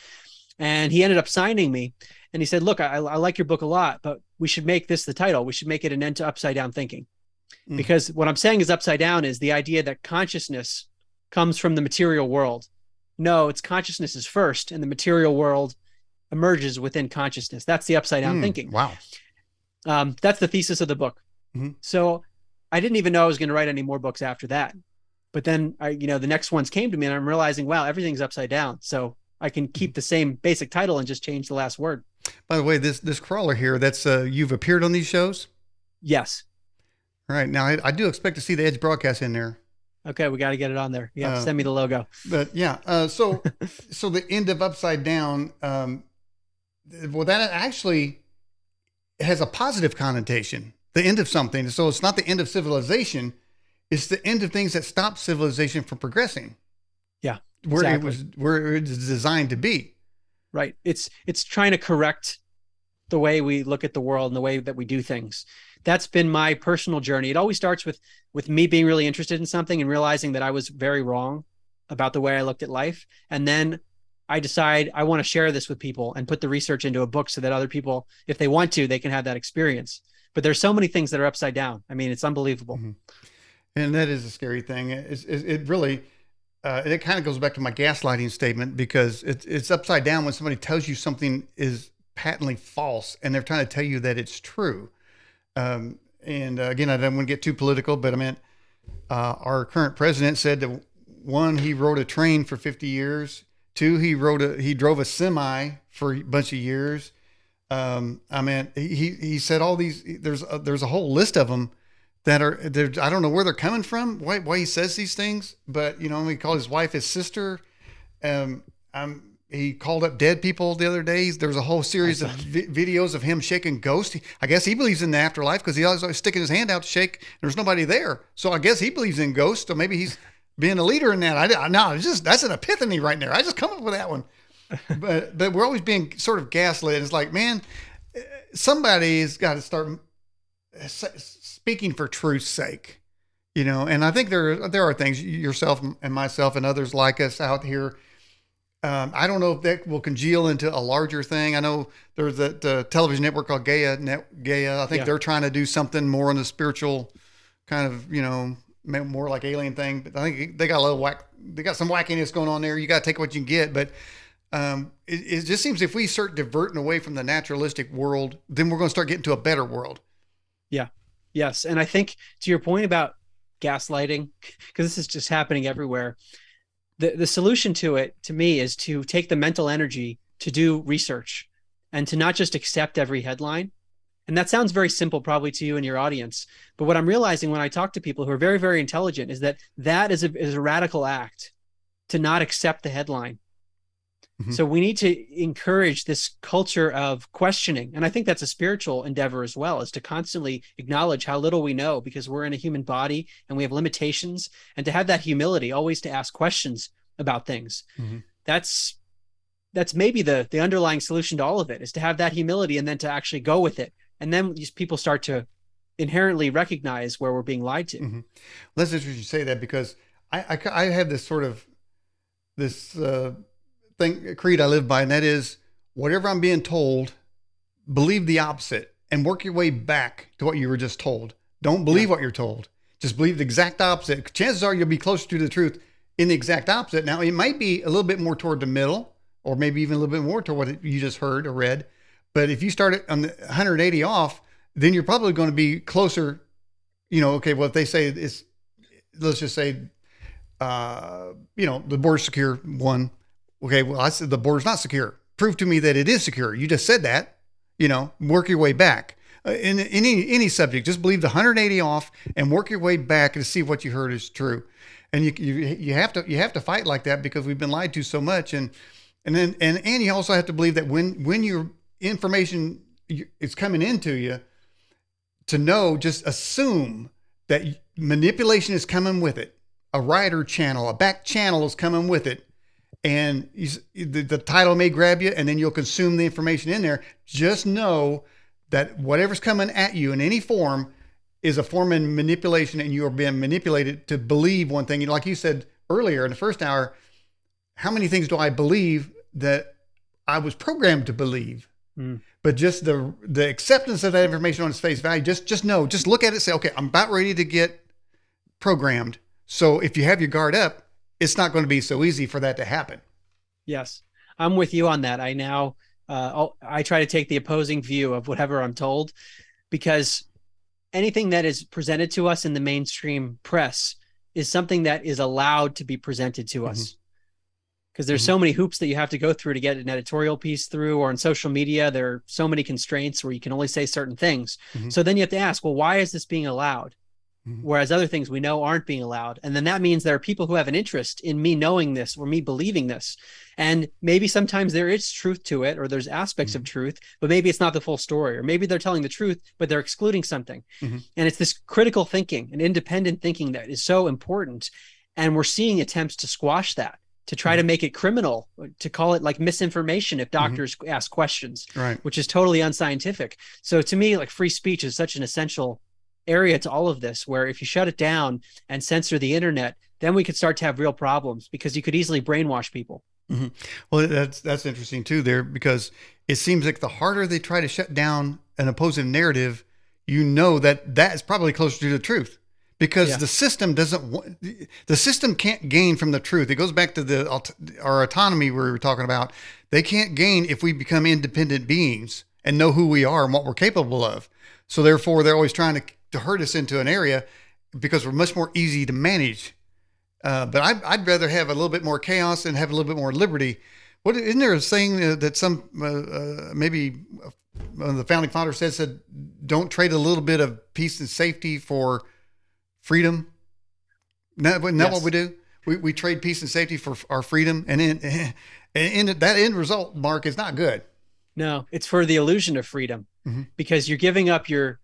And he ended up signing me. And he said, look, I like your book a lot, but we should make this the title. We should make it an end to upside down thinking. Because what I'm saying is upside down is the idea that consciousness comes from the material world. No, it's consciousness is first, and the material world emerges within consciousness. That's the upside down thinking. Wow. That's the thesis of the book. Mm-hmm. So I didn't even know I was going to write any more books after that. But then the next ones came to me, and I'm realizing, wow, everything's upside down. So I can keep the same basic title and just change the last word. By the way, this crawler here, that's you've appeared on these shows? Yes. All right. Now I do expect to see the Edge broadcast in there. Okay, we got to get it on there. You have to send me the logo. But yeah, so the end of Upside Down, well, that actually has a positive connotation. The end of something. So it's not the end of civilization; it's the end of things that stop civilization from progressing. Yeah, where it was designed to be. Right. It's trying to correct the way we look at the world and the way that we do things. That's been my personal journey. It always starts with me being really interested in something and realizing that I was very wrong about the way I looked at life. And then I decide I want to share this with people and put the research into a book so that other people, if they want to, they can have that experience. But there's so many things that are upside down. I mean, it's unbelievable. Mm-hmm. And that is a scary thing. It really, it kind of goes back to my gaslighting statement, because it's upside down when somebody tells you something is patently false and they're trying to tell you that it's true. And again, I don't want to get too political, but I mean, our current president said that, one, he rode a train for 50 years. Two, he drove a semi for a bunch of years. I mean, he said all these. There's a whole list of them that are there. I don't know where they're coming from. Why he says these things, but he called his wife his sister. He called up dead people the other day. There's a whole series of videos of him shaking ghosts. I guess he believes in the afterlife, because he always sticking his hand out to shake. And there's nobody there, so I guess he believes in ghosts. So maybe he's being a leader in that. No, that's an epiphany right there. I just come up with that one. But we're always being sort of gaslit. It's like, man, somebody's got to start speaking for truth's sake, And I think there are things, yourself and myself and others like us out here. I don't know if that will congeal into a larger thing. I know there's that television network called Gaia. I think they're trying to do something more on the spiritual kind of, more like alien thing. But I think they got a little they got some wackiness going on there. You got to take what you can get. But it just seems if we start diverting away from the naturalistic world, then we're going to start getting to a better world. Yeah. Yes. And I think to your point about gaslighting, because this is just happening everywhere, the solution to it, to me, is to take the mental energy to do research and to not just accept every headline. And that sounds very simple probably to you and your audience. But what I'm realizing when I talk to people who are very, very intelligent is that is a radical act to not accept the headline. Mm-hmm. So we need to encourage this culture of questioning. And I think that's a spiritual endeavor as well, is to constantly acknowledge how little we know, because we're in a human body and we have limitations, and to have that humility, always to ask questions about things. Mm-hmm. That's maybe the underlying solution to all of it, is to have that humility and then to actually go with it. And then these people start to inherently recognize where we're being lied to. Mm-hmm. Well, that's interesting you say that, because I have this sort of creed I live by, and that is, whatever I'm being told, believe the opposite and work your way back to what you were just told. Don't believe what you're told. Just believe the exact opposite. Chances are you'll be closer to the truth in the exact opposite. Now, it might be a little bit more toward the middle, or maybe even a little bit more to what you just heard or read. But if you start it on the 180 off, then you're probably going to be closer. Okay, well, if they say it's, let's just say, the border's secure, one. Okay, well, I said the border's not secure. Prove to me that it is secure. You just said that. Work your way back. In any subject, just believe the 180 off and work your way back to see what you heard is true. And you have to fight like that, because we've been lied to so much. And you also have to believe that when your information is coming into you, to know, just assume that manipulation is coming with it. A writer channel, a back channel is coming with it. And the title may grab you, and then you'll consume the information in there. Just know that whatever's coming at you in any form is a form of manipulation, and you are being manipulated to believe one thing. Like you said earlier in the first hour, how many things do I believe that I was programmed to believe? Mm. But just the acceptance of that information on its face value, just know, just look at it, say, okay, I'm about ready to get programmed. So if you have your guard up, it's not going to be so easy for that to happen. Yes, I'm with you on that. I now, I try to take the opposing view of whatever I'm told, because anything that is presented to us in the mainstream press is something that is allowed to be presented to us. Because there's so many hoops that you have to go through to get an editorial piece through, or on social media, there are so many constraints where you can only say certain things. So then you have to ask, well, why is this being allowed? Whereas other things we know aren't being allowed. And then that means there are people who have an interest in me knowing this or me believing this. And maybe sometimes there is truth to it, or there's aspects of truth, but maybe it's not the full story, or maybe they're telling the truth, but they're excluding something. And it's this critical thinking and independent thinking that is so important. And we're seeing attempts to squash that, to try to make it criminal, to call it like misinformation if doctors ask questions, which is totally unscientific. So to me, like, free speech is such an essential area to all of this, where if you shut it down and censor the internet, then we could start to have real problems, because you could easily brainwash people. Well, that's interesting too there, because it seems like the harder they try to shut down an opposing narrative, you know that that is probably closer to the truth, because Yeah. the system the system can't gain from the truth. It goes back to our autonomy we were talking about. They can't gain if we become independent beings and know who we are and what we're capable of. So therefore, they're always trying to herd us into an area because we're much more easy to manage. But I'd rather have a little bit more chaos and have a little bit more liberty. What, isn't there a saying that some maybe one of the founding fathers said, don't trade a little bit of peace and safety for freedom? Not Yes. what we do. We trade peace and safety for our freedom, and in that end result, Mark, is not good. No, it's for the illusion of freedom, Mm-hmm. because you're giving up your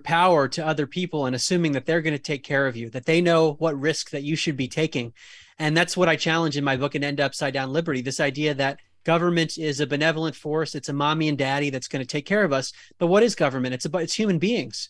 power to other people and assuming that they're going to take care of you, that they know what risk that you should be taking. And that's what I challenge in my book, An End to Upside Down Liberty, this idea that government is a benevolent force. It's a mommy and daddy that's going to take care of us. But what is government? It's human beings.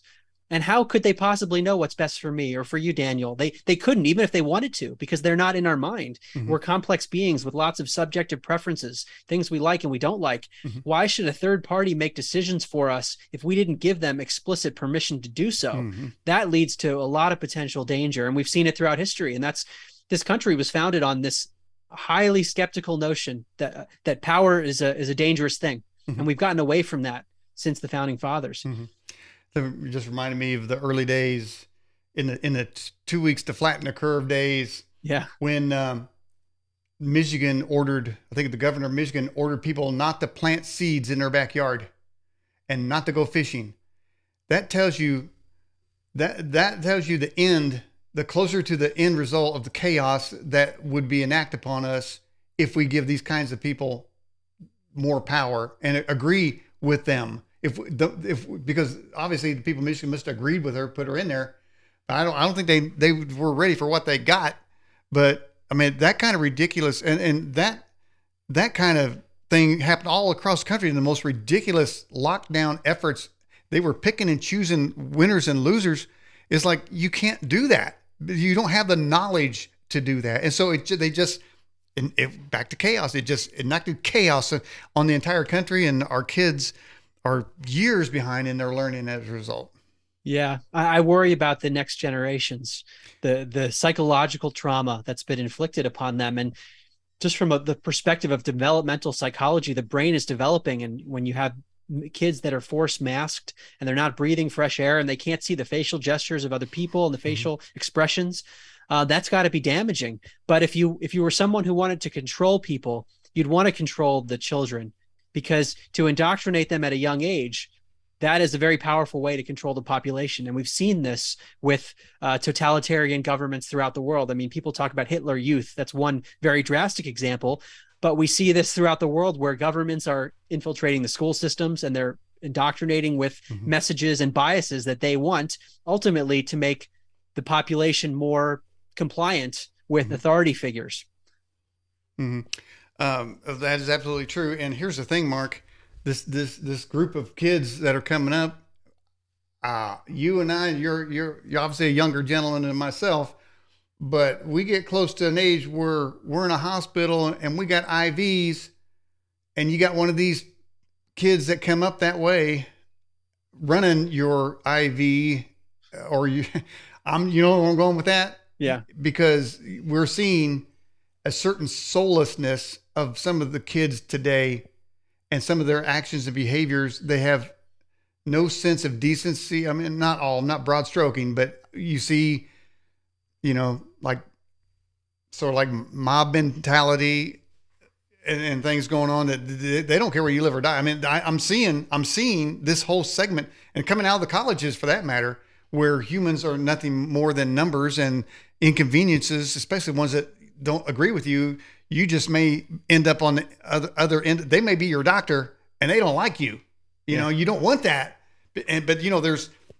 And how could they possibly know what's best for me or for you, Daniel? They couldn't, even if they wanted to, because they're not in our mind. Mm-hmm. We're complex beings with lots of subjective preferences, things we like and we don't like. Mm-hmm. Why should a third party make decisions for us if we didn't give them explicit permission to do so? Mm-hmm. That leads to a lot of potential danger. And we've seen it throughout history. And this country was founded on this highly skeptical notion that power is a dangerous thing. Mm-hmm. And we've gotten away from that since the founding fathers. Mm-hmm. It just reminded me of the early days in the 2 weeks to flatten the curve days. Yeah. When Michigan ordered, I think the governor of Michigan ordered people not to plant seeds in their backyard and not to go fishing. That tells you the end, the closer to the end result of the chaos that would be enacted upon us if we give these kinds of people more power and agree with them. Because obviously the people of Michigan must have agreed with her, put her in there. I don't think they were ready for what they got. But I mean, that kind of ridiculous and that kind of thing happened all across the country in the most ridiculous lockdown efforts. They were picking and choosing winners and losers. It's like, you can't do that. You don't have the knowledge to do that. And so back to chaos. It just enacted chaos on the entire country, and our kids are years behind in their learning as a result. Yeah, I worry about the next generations, the psychological trauma that's been inflicted upon them. And just from the perspective of developmental psychology, the brain is developing. And when you have kids that are force masked and they're not breathing fresh air and they can't see the facial gestures of other people and the facial expressions, that's got to be damaging. But if you were someone who wanted to control people, you'd want to control the children, because to indoctrinate them at a young age, that is a very powerful way to control the population. And we've seen this with totalitarian governments throughout the world. I mean, people talk about Hitler Youth. That's one very drastic example. But we see this throughout the world where governments are infiltrating the school systems and they're indoctrinating with messages and biases that they want, ultimately to make the population more compliant with authority figures. Mm-hmm. That is absolutely true. And here's the thing, Mark, this group of kids that are coming up, you and I, you're obviously a younger gentleman than myself, but we get close to an age where we're in a hospital and we got IVs, and you got one of these kids that come up that way running your IV, or you know where I'm going with that? Yeah. Because we're seeing a certain soullessness of some of the kids today, and some of their actions and behaviors. They have no sense of decency. I mean, not all, I'm not broad stroking, but you see, like sort of like mob mentality and things going on that they don't care where you live or die. I mean, I'm seeing this whole segment, and coming out of the colleges for that matter, where humans are nothing more than numbers and inconveniences, especially ones that don't agree with you. You just may end up on the other end. They may be your doctor and they don't like you. You know, you don't want that. But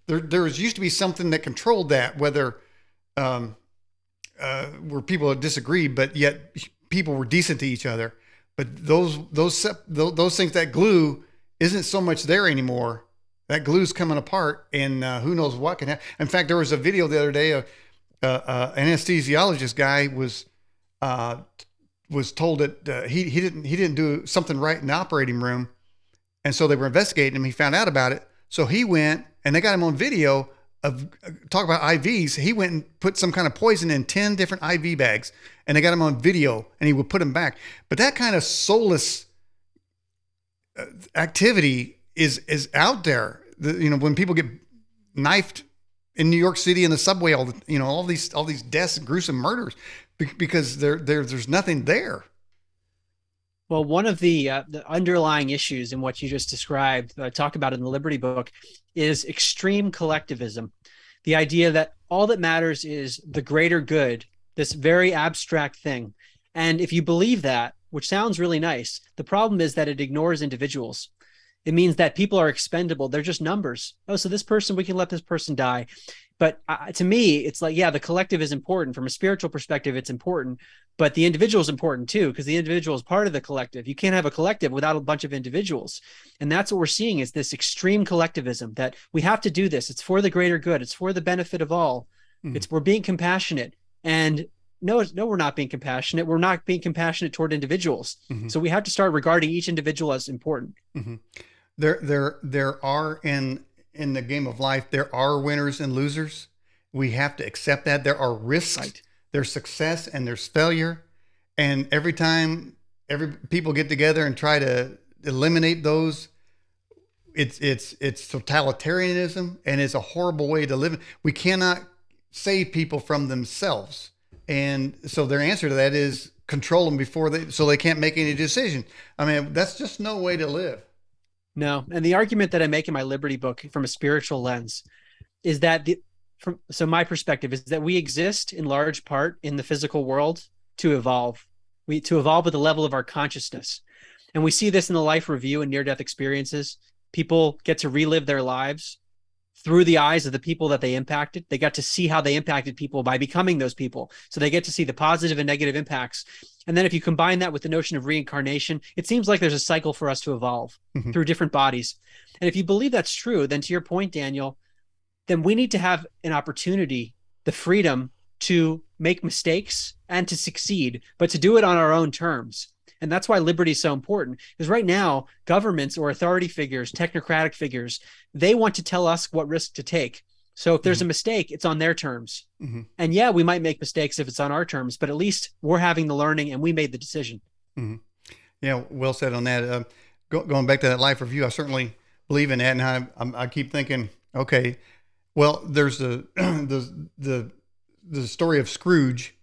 there used to be something that controlled that, whether where people disagreed, but yet people were decent to each other. But those things, that glue isn't so much there anymore. That glue's coming apart, and who knows what can happen. In fact, there was a video the other day of an anesthesiologist guy was told that he didn't do something right in the operating room, and so they were investigating him. He found out about it, so he went and they got him on video of talk about IVs. He went and put some kind of poison in 10 different IV bags, and they got him on video, and he would put them back. But that kind of soulless activity is out there. When people get knifed in New York City in the subway, all these deaths and gruesome murders, because there's nothing there. Well, one of the underlying issues in what you just described, talk about in the Liberty book, is extreme collectivism. The idea that all that matters is the greater good, this very abstract thing. And if you believe that, which sounds really nice, the problem is that it ignores individuals. It means that people are expendable. They're just numbers. Oh, so this person, we can let this person die. But to me, it's like, yeah, the collective is important. From a spiritual perspective, it's important. But the individual is important too, because the individual is part of the collective. You can't have a collective without a bunch of individuals. And that's what we're seeing, is this extreme collectivism, that we have to do this. It's for the greater good. It's for the benefit of all. We're being compassionate. And no, we're not being compassionate. We're not being compassionate toward individuals. So we have to start regarding each individual as important. There are in the game of life, there are winners and losers. We have to accept that. There are risks, right. There's success and there's failure. And every time people get together and try to eliminate those, it's totalitarianism, and it's a horrible way to live. We cannot save people from themselves. And so their answer to that is control them so they can't make any decision. I mean, that's just no way to live. No. And the argument that I make in my Liberty book from a spiritual lens is that so my perspective is that we exist in large part in the physical world to evolve. To evolve with the level of our consciousness. And we see this in the life review and near-death experiences. People get to relive their lives through the eyes of the people that they impacted. They got to see how they impacted people by becoming those people. So they get to see the positive and negative impacts. And then if you combine that with the notion of reincarnation, it seems like there's a cycle for us to evolve through different bodies. And if you believe that's true, then to your point, Daniel, then we need to have an opportunity, the freedom to make mistakes and to succeed, but to do it on our own terms. And that's why liberty is so important, because right now, governments or authority figures, technocratic figures, they want to tell us what risk to take. So if there's a mistake, it's on their terms. And yeah, we might make mistakes if it's on our terms, but at least we're having the learning and we made the decision. Yeah, well said on that. Going back to that life review, I certainly believe in that. And I keep thinking, okay, well, there's the story of Scrooge,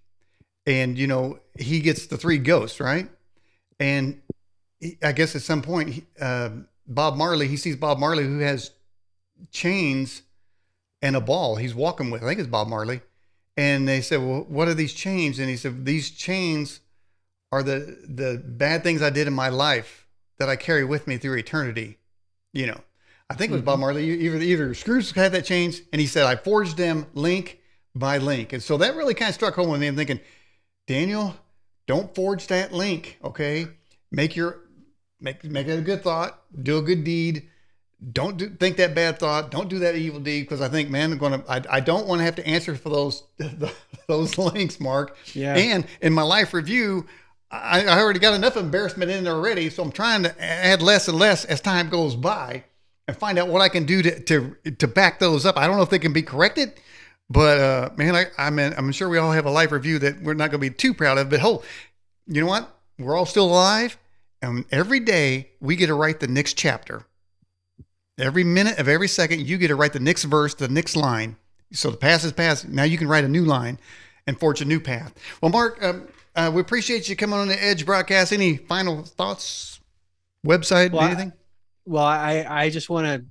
and, he gets the three ghosts, right? And I guess at some point, he sees Bob Marley, who has chains and a ball he's walking with. I think it's Bob Marley. And they said, well, what are these chains? And he said, these chains are the bad things I did in my life that I carry with me through eternity. I think it was Bob Marley. Either Scrooge had that chains, and he said, I forged them link by link. And so that really kind of struck home with me. I'm thinking, Daniel, don't forge that link. Okay. Make it a good thought, do a good deed. Don't think that bad thought. Don't do that evil deed. Cause I think, man, I don't want to have to answer for those links, Mark. Yeah. And in my life review, I already got enough embarrassment in there already. So I'm trying to add less and less as time goes by and find out what I can do to back those up. I don't know if they can be corrected, but man, I'm sure we all have a life review that we're not going to be too proud of. But you know what? We're all still alive, and every day we get to write the next chapter. Every minute of every second, you get to write the next verse, the next line. So the past is past. Now you can write a new line and forge a new path. Well, Mark, we appreciate you coming on the Edge broadcast. Any final thoughts? Website, anything? I just want to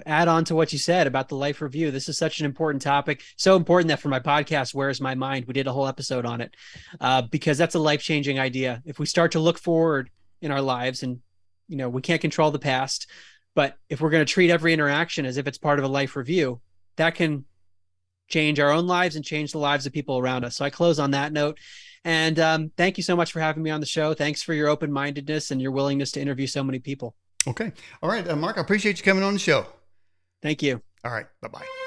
add on to what you said about the life review. This is such an important topic. So important that for my podcast, Where's My Mind? We did a whole episode on it because that's a life-changing idea. If we start to look forward in our lives, and we can't control the past, but if we're going to treat every interaction as if it's part of a life review, that can change our own lives and change the lives of people around us. So I close on that note. And thank you so much for having me on the show. Thanks for your open-mindedness and your willingness to interview so many people. Okay. All right. Mark, I appreciate you coming on the show. Thank you. All right. Bye-bye.